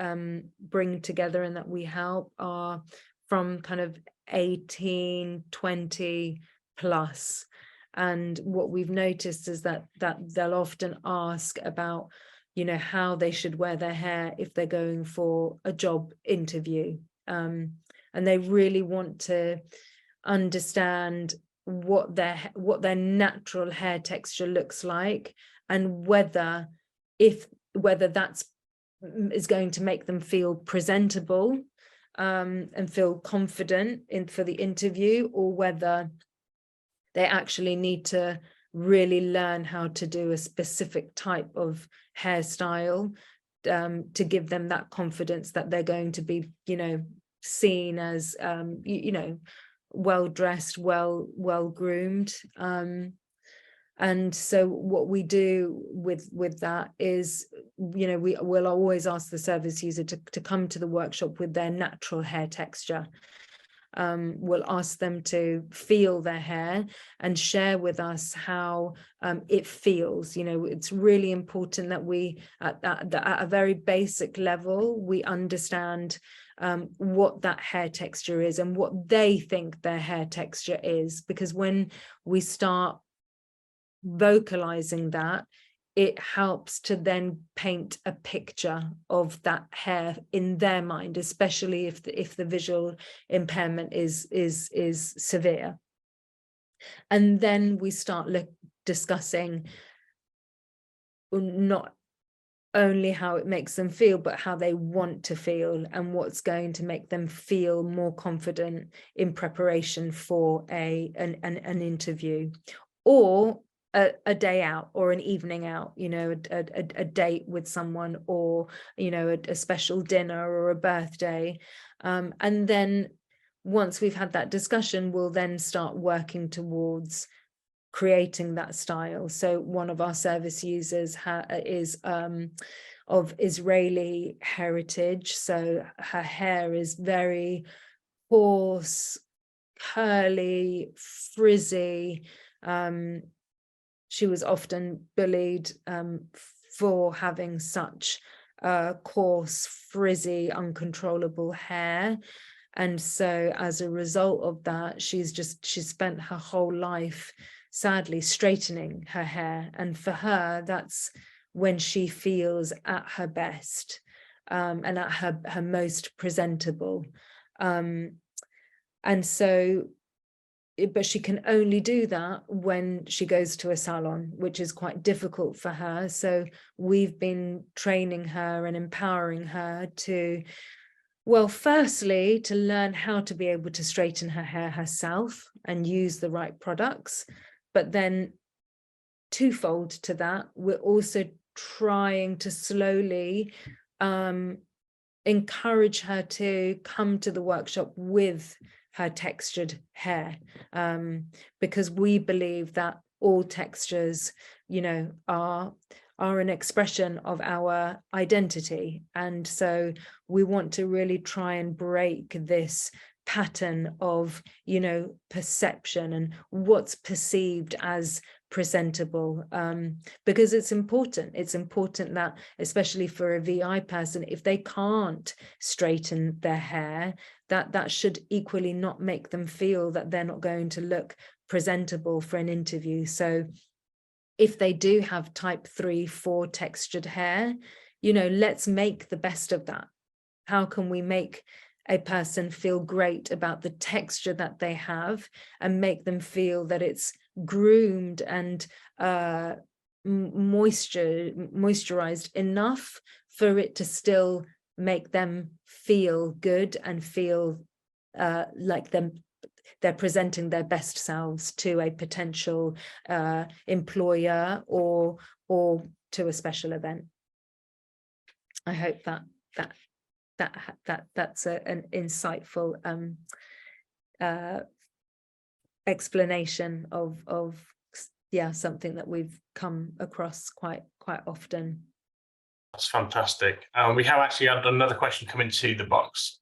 bring together and that we help are from kind of 18, 20 plus. And what we've noticed is that they'll often ask about, how they should wear their hair if they're going for a job interview. And they really want to understand what their natural hair texture looks like, and whether that's is going to make them feel presentable and feel confident for the interview, or whether they actually need to really learn how to do a specific type of hairstyle to give them that confidence that they're going to be, seen as, well dressed, well groomed. And so what we do with that is, we will always ask the service user to come to the workshop with their natural hair texture. We'll ask them to feel their hair and share with us how it feels. It's really important that we, at a very basic level, we understand what that hair texture is and what they think their hair texture is. Because when we start vocalizing that, it helps to then paint a picture of that hair in their mind, especially if the visual impairment is severe. And then we start discussing not only how it makes them feel, but how they want to feel and what's going to make them feel more confident in preparation for an interview, or a day out, or an evening out, a date with someone, or a special dinner or a birthday. And then once we've had that discussion, we'll then start working towards creating that style. So one of our service users is of Israeli heritage, so her hair is very coarse, curly, frizzy. She was often bullied for having such coarse, frizzy, uncontrollable hair. And so as a result of that, she spent her whole life, sadly, straightening her hair. And for her, that's when she feels at her best. and at her most presentable. And so, but she can only do that when she goes to a salon, which is quite difficult for her. So we've been training her and empowering her to, well, firstly, to learn how to be able to straighten her hair herself and use the right products. But then twofold to that, we're also trying to slowly encourage her to come to the workshop with her textured hair, because we believe that all textures, you know, are an expression of our identity. And so we want to really try and break this pattern of, you know, perception and what's perceived as presentable, because it's important that, especially for a VI person, if they can't straighten their hair, that should equally not make them feel that they're not going to look presentable for an interview. So if they do have type 3-4 textured hair, you know, let's make the best of that. How can we make a person feel great about the texture that they have and make them feel that it's groomed and moisturized enough for it to still make them feel good and feel like they're presenting their best selves to a potential employer or to a special event. I hope that's an insightful explanation of something that we've come across quite often. That's fantastic. We have actually had another question come into the box.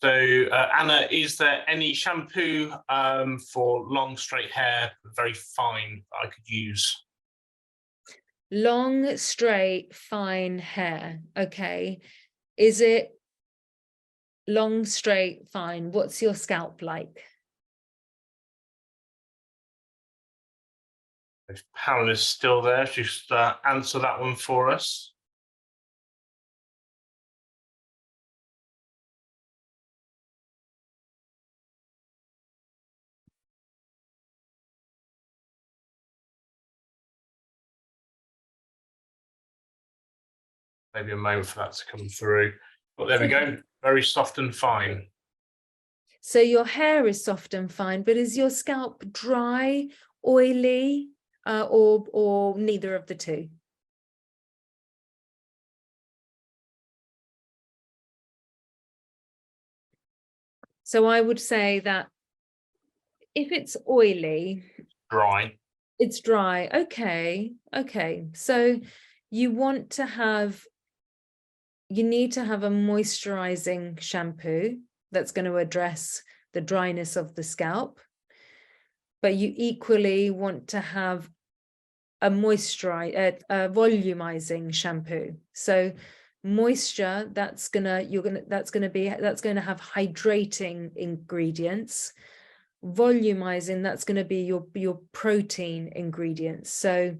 So Anna, is there any shampoo for long straight hair, very fine, I could use? Long, straight, fine hair. Okay. Is it long, straight, fine? What's your scalp like? If Pamela's still there, just answer that one for us. Maybe a moment for that to come through. But there we go, very soft and fine. So your hair is soft and fine, but is your scalp dry, oily, or neither of the two? So I would say that if it's oily, Dry. it's dry. Okay. So you need to have a moisturizing shampoo that's going to address the dryness of the scalp, but you equally want to have a volumizing shampoo. So moisture, that's going to have hydrating ingredients. Volumizing, that's going to be your protein ingredients. So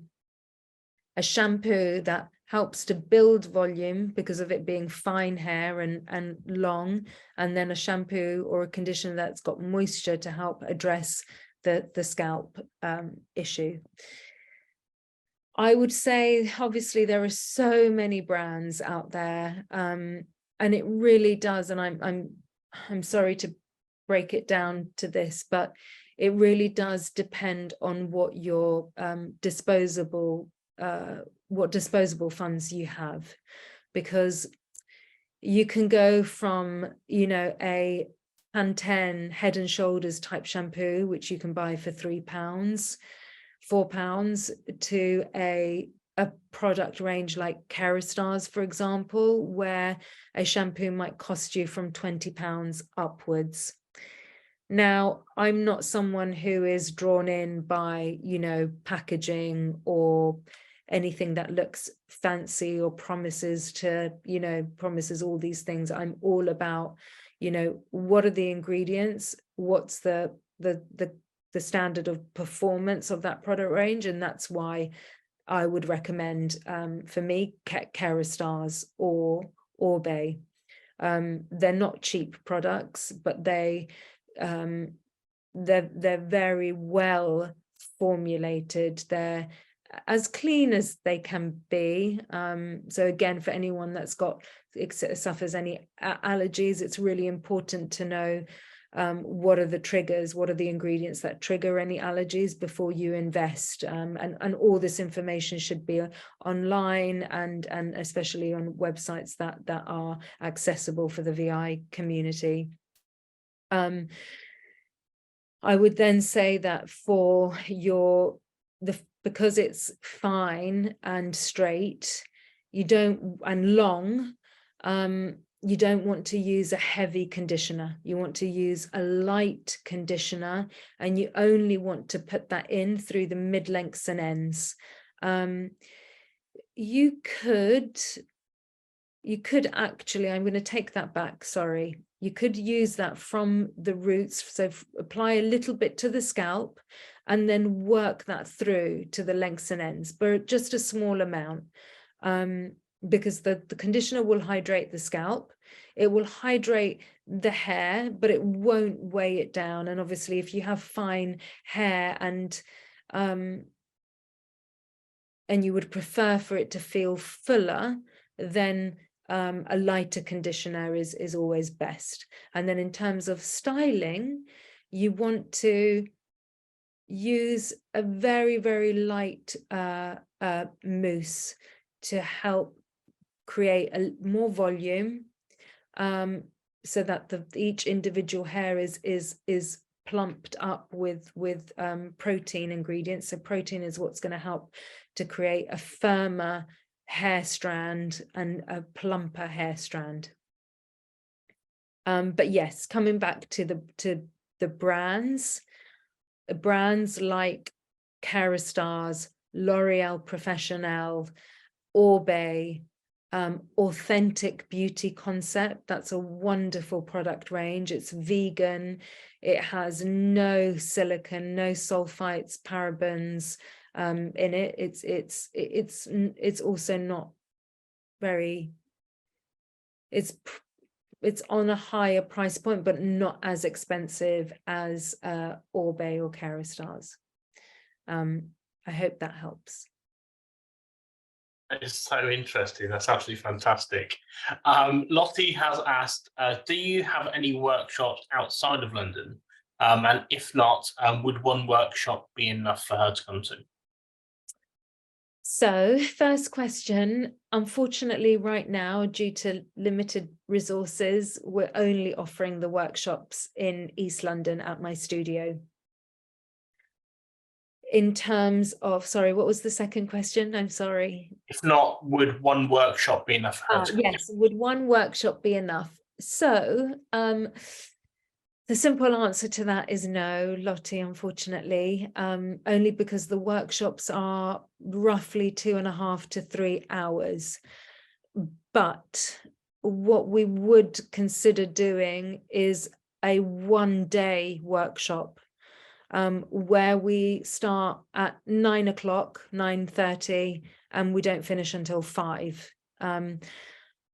a shampoo that helps to build volume because of it being fine hair and long, and then a shampoo or a conditioner that's got moisture to help address the scalp issue. I would say, obviously, there are so many brands out there, and it really does. And I'm sorry to break it down to this, but it really does depend on what your disposable funds you have, because you can go from, you know, a Pantene Head and Shoulders type shampoo, which you can buy for £3, £4, to a product range like Kerastars, for example, where a shampoo might cost you from £20 upwards. Now, I'm not someone who is drawn in by, you know, packaging or anything that looks fancy or promises all these things. I'm all about, you know, what are the ingredients? What's the standard of performance of that product range? And that's why I would recommend, for me, Kerastars or Orbey. They're not cheap products, but they're very well formulated. They're as clean as they can be. So again, for anyone that's suffers any allergies, it's really important to know what are the triggers, what are the ingredients that trigger any allergies before you invest. And all this information should be online and especially on websites that are accessible for the VI community. I would then say that for because it's fine and straight, and long, you don't want to use a heavy conditioner. You want to use a light conditioner, and you only want to put that in through the mid-lengths and ends. You could actually, I'm going to take that back, sorry. You could use that from the roots, so apply a little bit to the scalp and then work that through to the lengths and ends, but just a small amount, because the conditioner will hydrate the scalp, it will hydrate the hair, but it won't weigh it down. And obviously if you have fine hair and you would prefer for it to feel fuller, then a lighter conditioner is always best. And then in terms of styling, you want to use a very, very light mousse to help create more volume, so that each individual hair is plumped up with protein ingredients. So protein is what's going to help to create a firmer hair strand and a plumper hair strand. But yes, coming back to the brands like Kerastars, L'Oreal Professionnel, Orbey, Authentic Beauty Concept. That's a wonderful product range. It's vegan. It has no silicone, no sulfites, parabens in it. It's also not very. It's on a higher price point, but not as expensive as Orbey or Kerastars. I hope that helps. It's so interesting. That's absolutely fantastic. Lottie has asked, do you have any workshops outside of London? And if not, would one workshop be enough for her to come to? So first question, unfortunately right now, due to limited resources, we're only offering the workshops in East London at my studio. In terms of, sorry, what was the second question? I'm sorry. If not, would one workshop be enough for her to come to? Yes, would one workshop be enough? So the simple answer to that is no, Lottie, unfortunately, only because the workshops are roughly 2.5 to 3 hours. But what we would consider doing is a one-day workshop where we start at 9 o'clock, 9:30, and we don't finish until 5.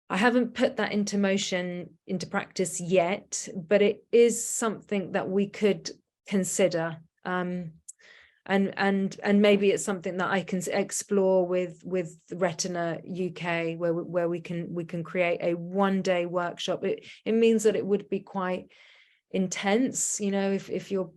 I haven't put that into practice yet, but it is something that we could consider. And maybe it's something that I can explore with Retina UK, where we can create a one-day workshop. It means that it would be quite intense, you know, if you're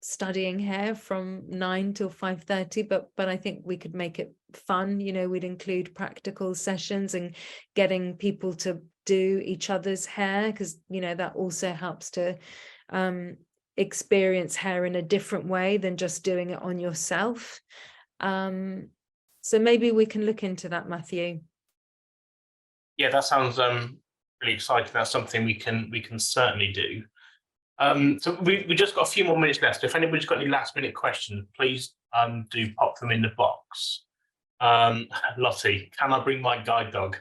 studying hair from 9 till 5:30, but I think we could make it fun. You know, we'd include practical sessions and getting people to do each other's hair, because you know that also helps to experience hair in a different way than just doing it on yourself. So maybe we can look into that, Matthew. Yeah, that sounds really exciting. That's something we can certainly do. So we just got a few more minutes left. If anybody's got any last minute questions, please do pop them in the box. Lottie, can I bring my guide dog?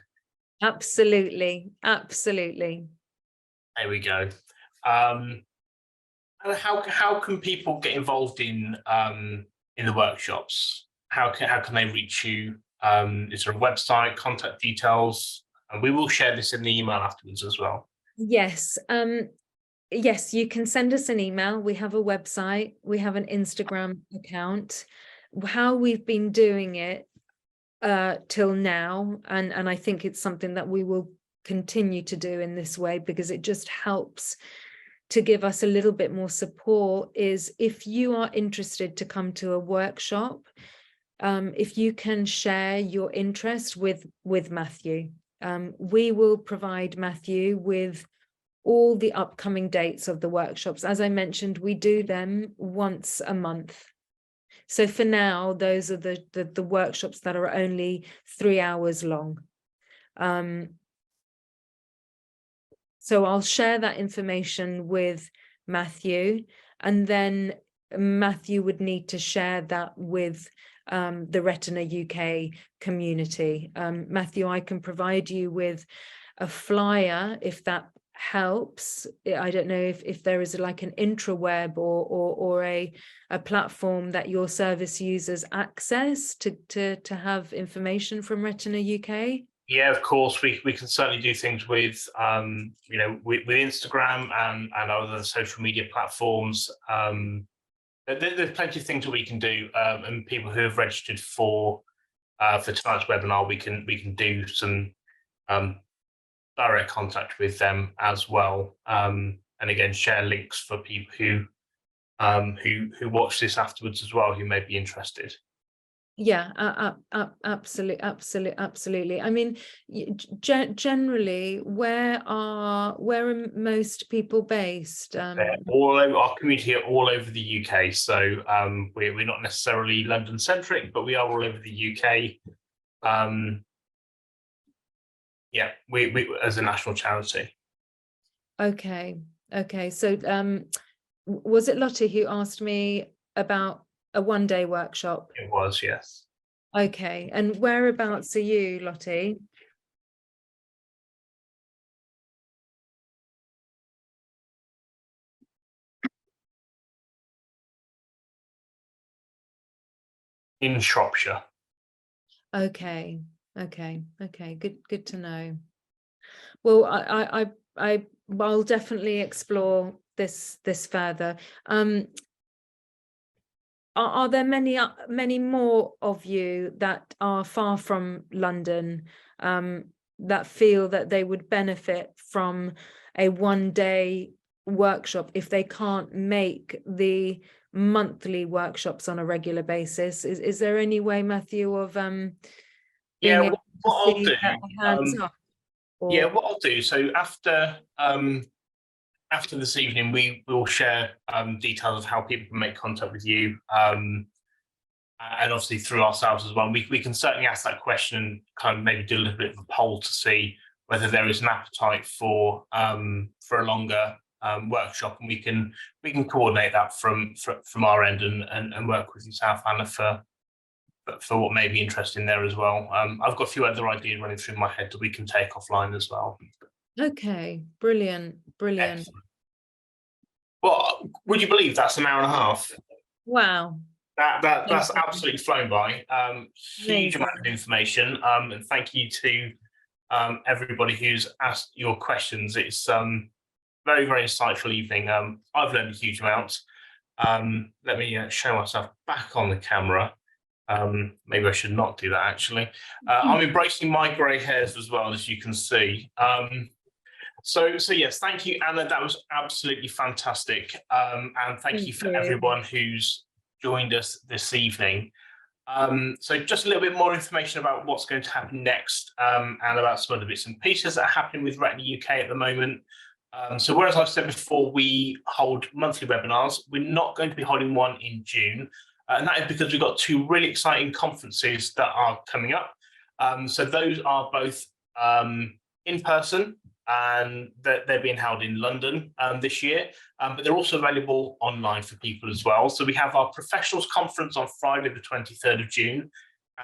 Absolutely, absolutely. There we go. And how can people get involved in the workshops? how can they reach you? Is there a website, contact details? And we will share this in the email afterwards as well. Yes. Yes, you can send us an email. We have a website. We have an Instagram account. How we've been doing it till now, and I think it's something that we will continue to do in this way, because it just helps to give us a little bit more support, is if you are interested to come to a workshop, if you can share your interest with Matthew. We will provide Matthew with all the upcoming dates of the workshops. As I mentioned, we do them once a month. So for now, those are the workshops that are only 3 hours long. So I'll share that information with Matthew, and then Matthew would need to share that with the Retina UK community. Matthew, I can provide you with a flyer if that helps. I don't know if there is like an intraweb or a platform that your service users access to have information from Retina UK. Yeah, of course, we can certainly do things with with Instagram and other social media platforms. There's plenty of things that we can do, and people who have registered for tonight's webinar, we can do some direct contact with them as well, and again share links for people who watch this afterwards as well, who may be interested. Yeah, absolutely. I mean, generally, where are most people based? All over our community, are all over the UK. So we're not necessarily London centric, but we are all over the UK. Yeah, we as a national charity. Okay. So was it Lottie who asked me about a one-day workshop? It was, yes. Okay, and whereabouts are you, Lottie? In Shropshire. Okay. Good to know. Well, I'll definitely explore this further. Are there many more of you that are far from London, that feel that they would benefit from a one-day workshop if they can't make the monthly workshops on a regular basis? Is there any way, Matthew, of being able to see hands up? Yeah, what I'll do, so after this evening, we will share details of how people can make contact with you, and obviously through ourselves as well. We can certainly ask that question and kind of maybe do a little bit of a poll to see whether there is an appetite for a longer workshop, and we can coordinate that from our end and work with yourself, Anna, for what may be interesting there as well. I've got a few other ideas running through my head that we can take offline as well. Okay, brilliant. Excellent. Well, would you believe that's an hour and a half? Wow. That's absolutely flown by. Huge amount of information. And thank you to everybody who's asked your questions. It's very, very insightful evening. I've learned a huge amount. Let me show myself back on the camera. Maybe I should not do that, actually. I'm embracing my grey hairs as well, as you can see. So yes, thank you, Anna. That was absolutely fantastic. And thank you for everyone who's joined us this evening. So just a little bit more information about what's going to happen next, and about some other bits and pieces that are happening with Retina UK at the moment. So whereas I've said before, we hold monthly webinars, we're not going to be holding one in June. And that is because we've got two really exciting conferences that are coming up. So those are both in person, and they're being held in London this year, but they're also available online for people as well. So we have our professionals conference on Friday, the 23rd of June,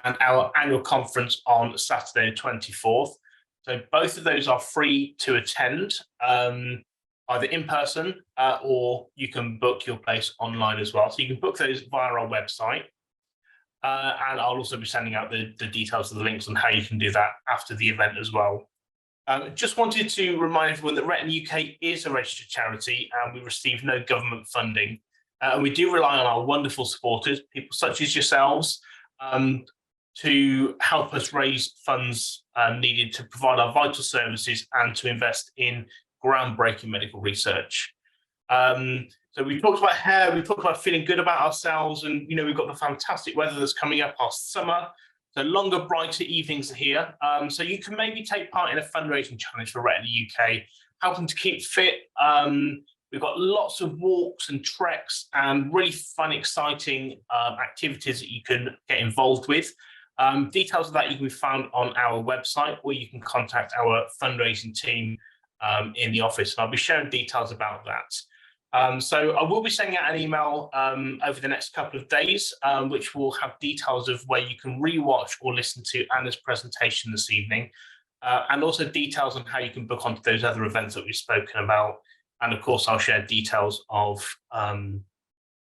and our annual conference on Saturday, the 24th. So both of those are free to attend, either in person or you can book your place online as well. So you can book those via our website. and I'll also be sending out the details of the links on how you can do that after the event as well. Just wanted to remind everyone that Retina UK is a registered charity and we receive no government funding. And we do rely on our wonderful supporters, people such as yourselves, to help us raise funds needed to provide our vital services and to invest in groundbreaking medical research. So we talked about hair, we talked about feeling good about ourselves, and we've got the fantastic weather that's coming up, our summer. So longer, brighter evenings are here. So you can maybe take part in a fundraising challenge for Retina UK, helping to keep fit. We've got lots of walks and treks and really fun, exciting activities that you can get involved with. Details of that you can be found on our website, or you can contact our fundraising team in the office. And I'll be sharing details about that. So I will be sending out an email over the next couple of days, which will have details of where you can rewatch or listen to Anna's presentation this evening, and also details on how you can book onto those other events that we've spoken about. And of course, I'll share details of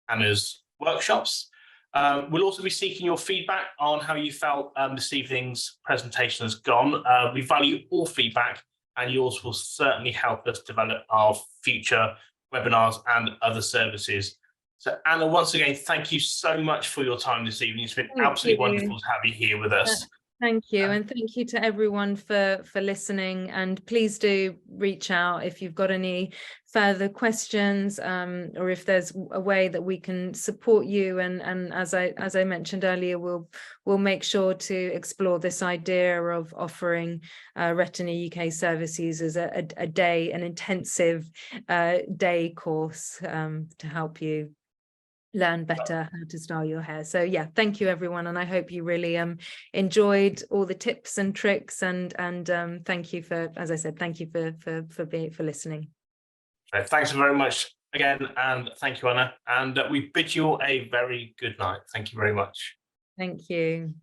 Anna's workshops. We'll also be seeking your feedback on how you felt this evening's presentation has gone. We value all feedback, and yours will certainly help us develop our future webinars and other services. So Anna, once again, thank you so much for your time this evening. It's been absolutely wonderful to have you here with us. Thank you, and thank you to everyone for listening, and please do reach out if you've got any further questions, or if there's a way that we can support you, and as I mentioned earlier, we'll make sure to explore this idea of offering Retina UK services as an intensive day course to help you learn better how to style your hair. So yeah, thank you everyone, and I hope you really enjoyed all the tips and tricks, and thank you for, as I said, thank you for listening. Thanks very much again, and thank you, Anna, and we bid you all a very good night. Thank you very much. Thank you.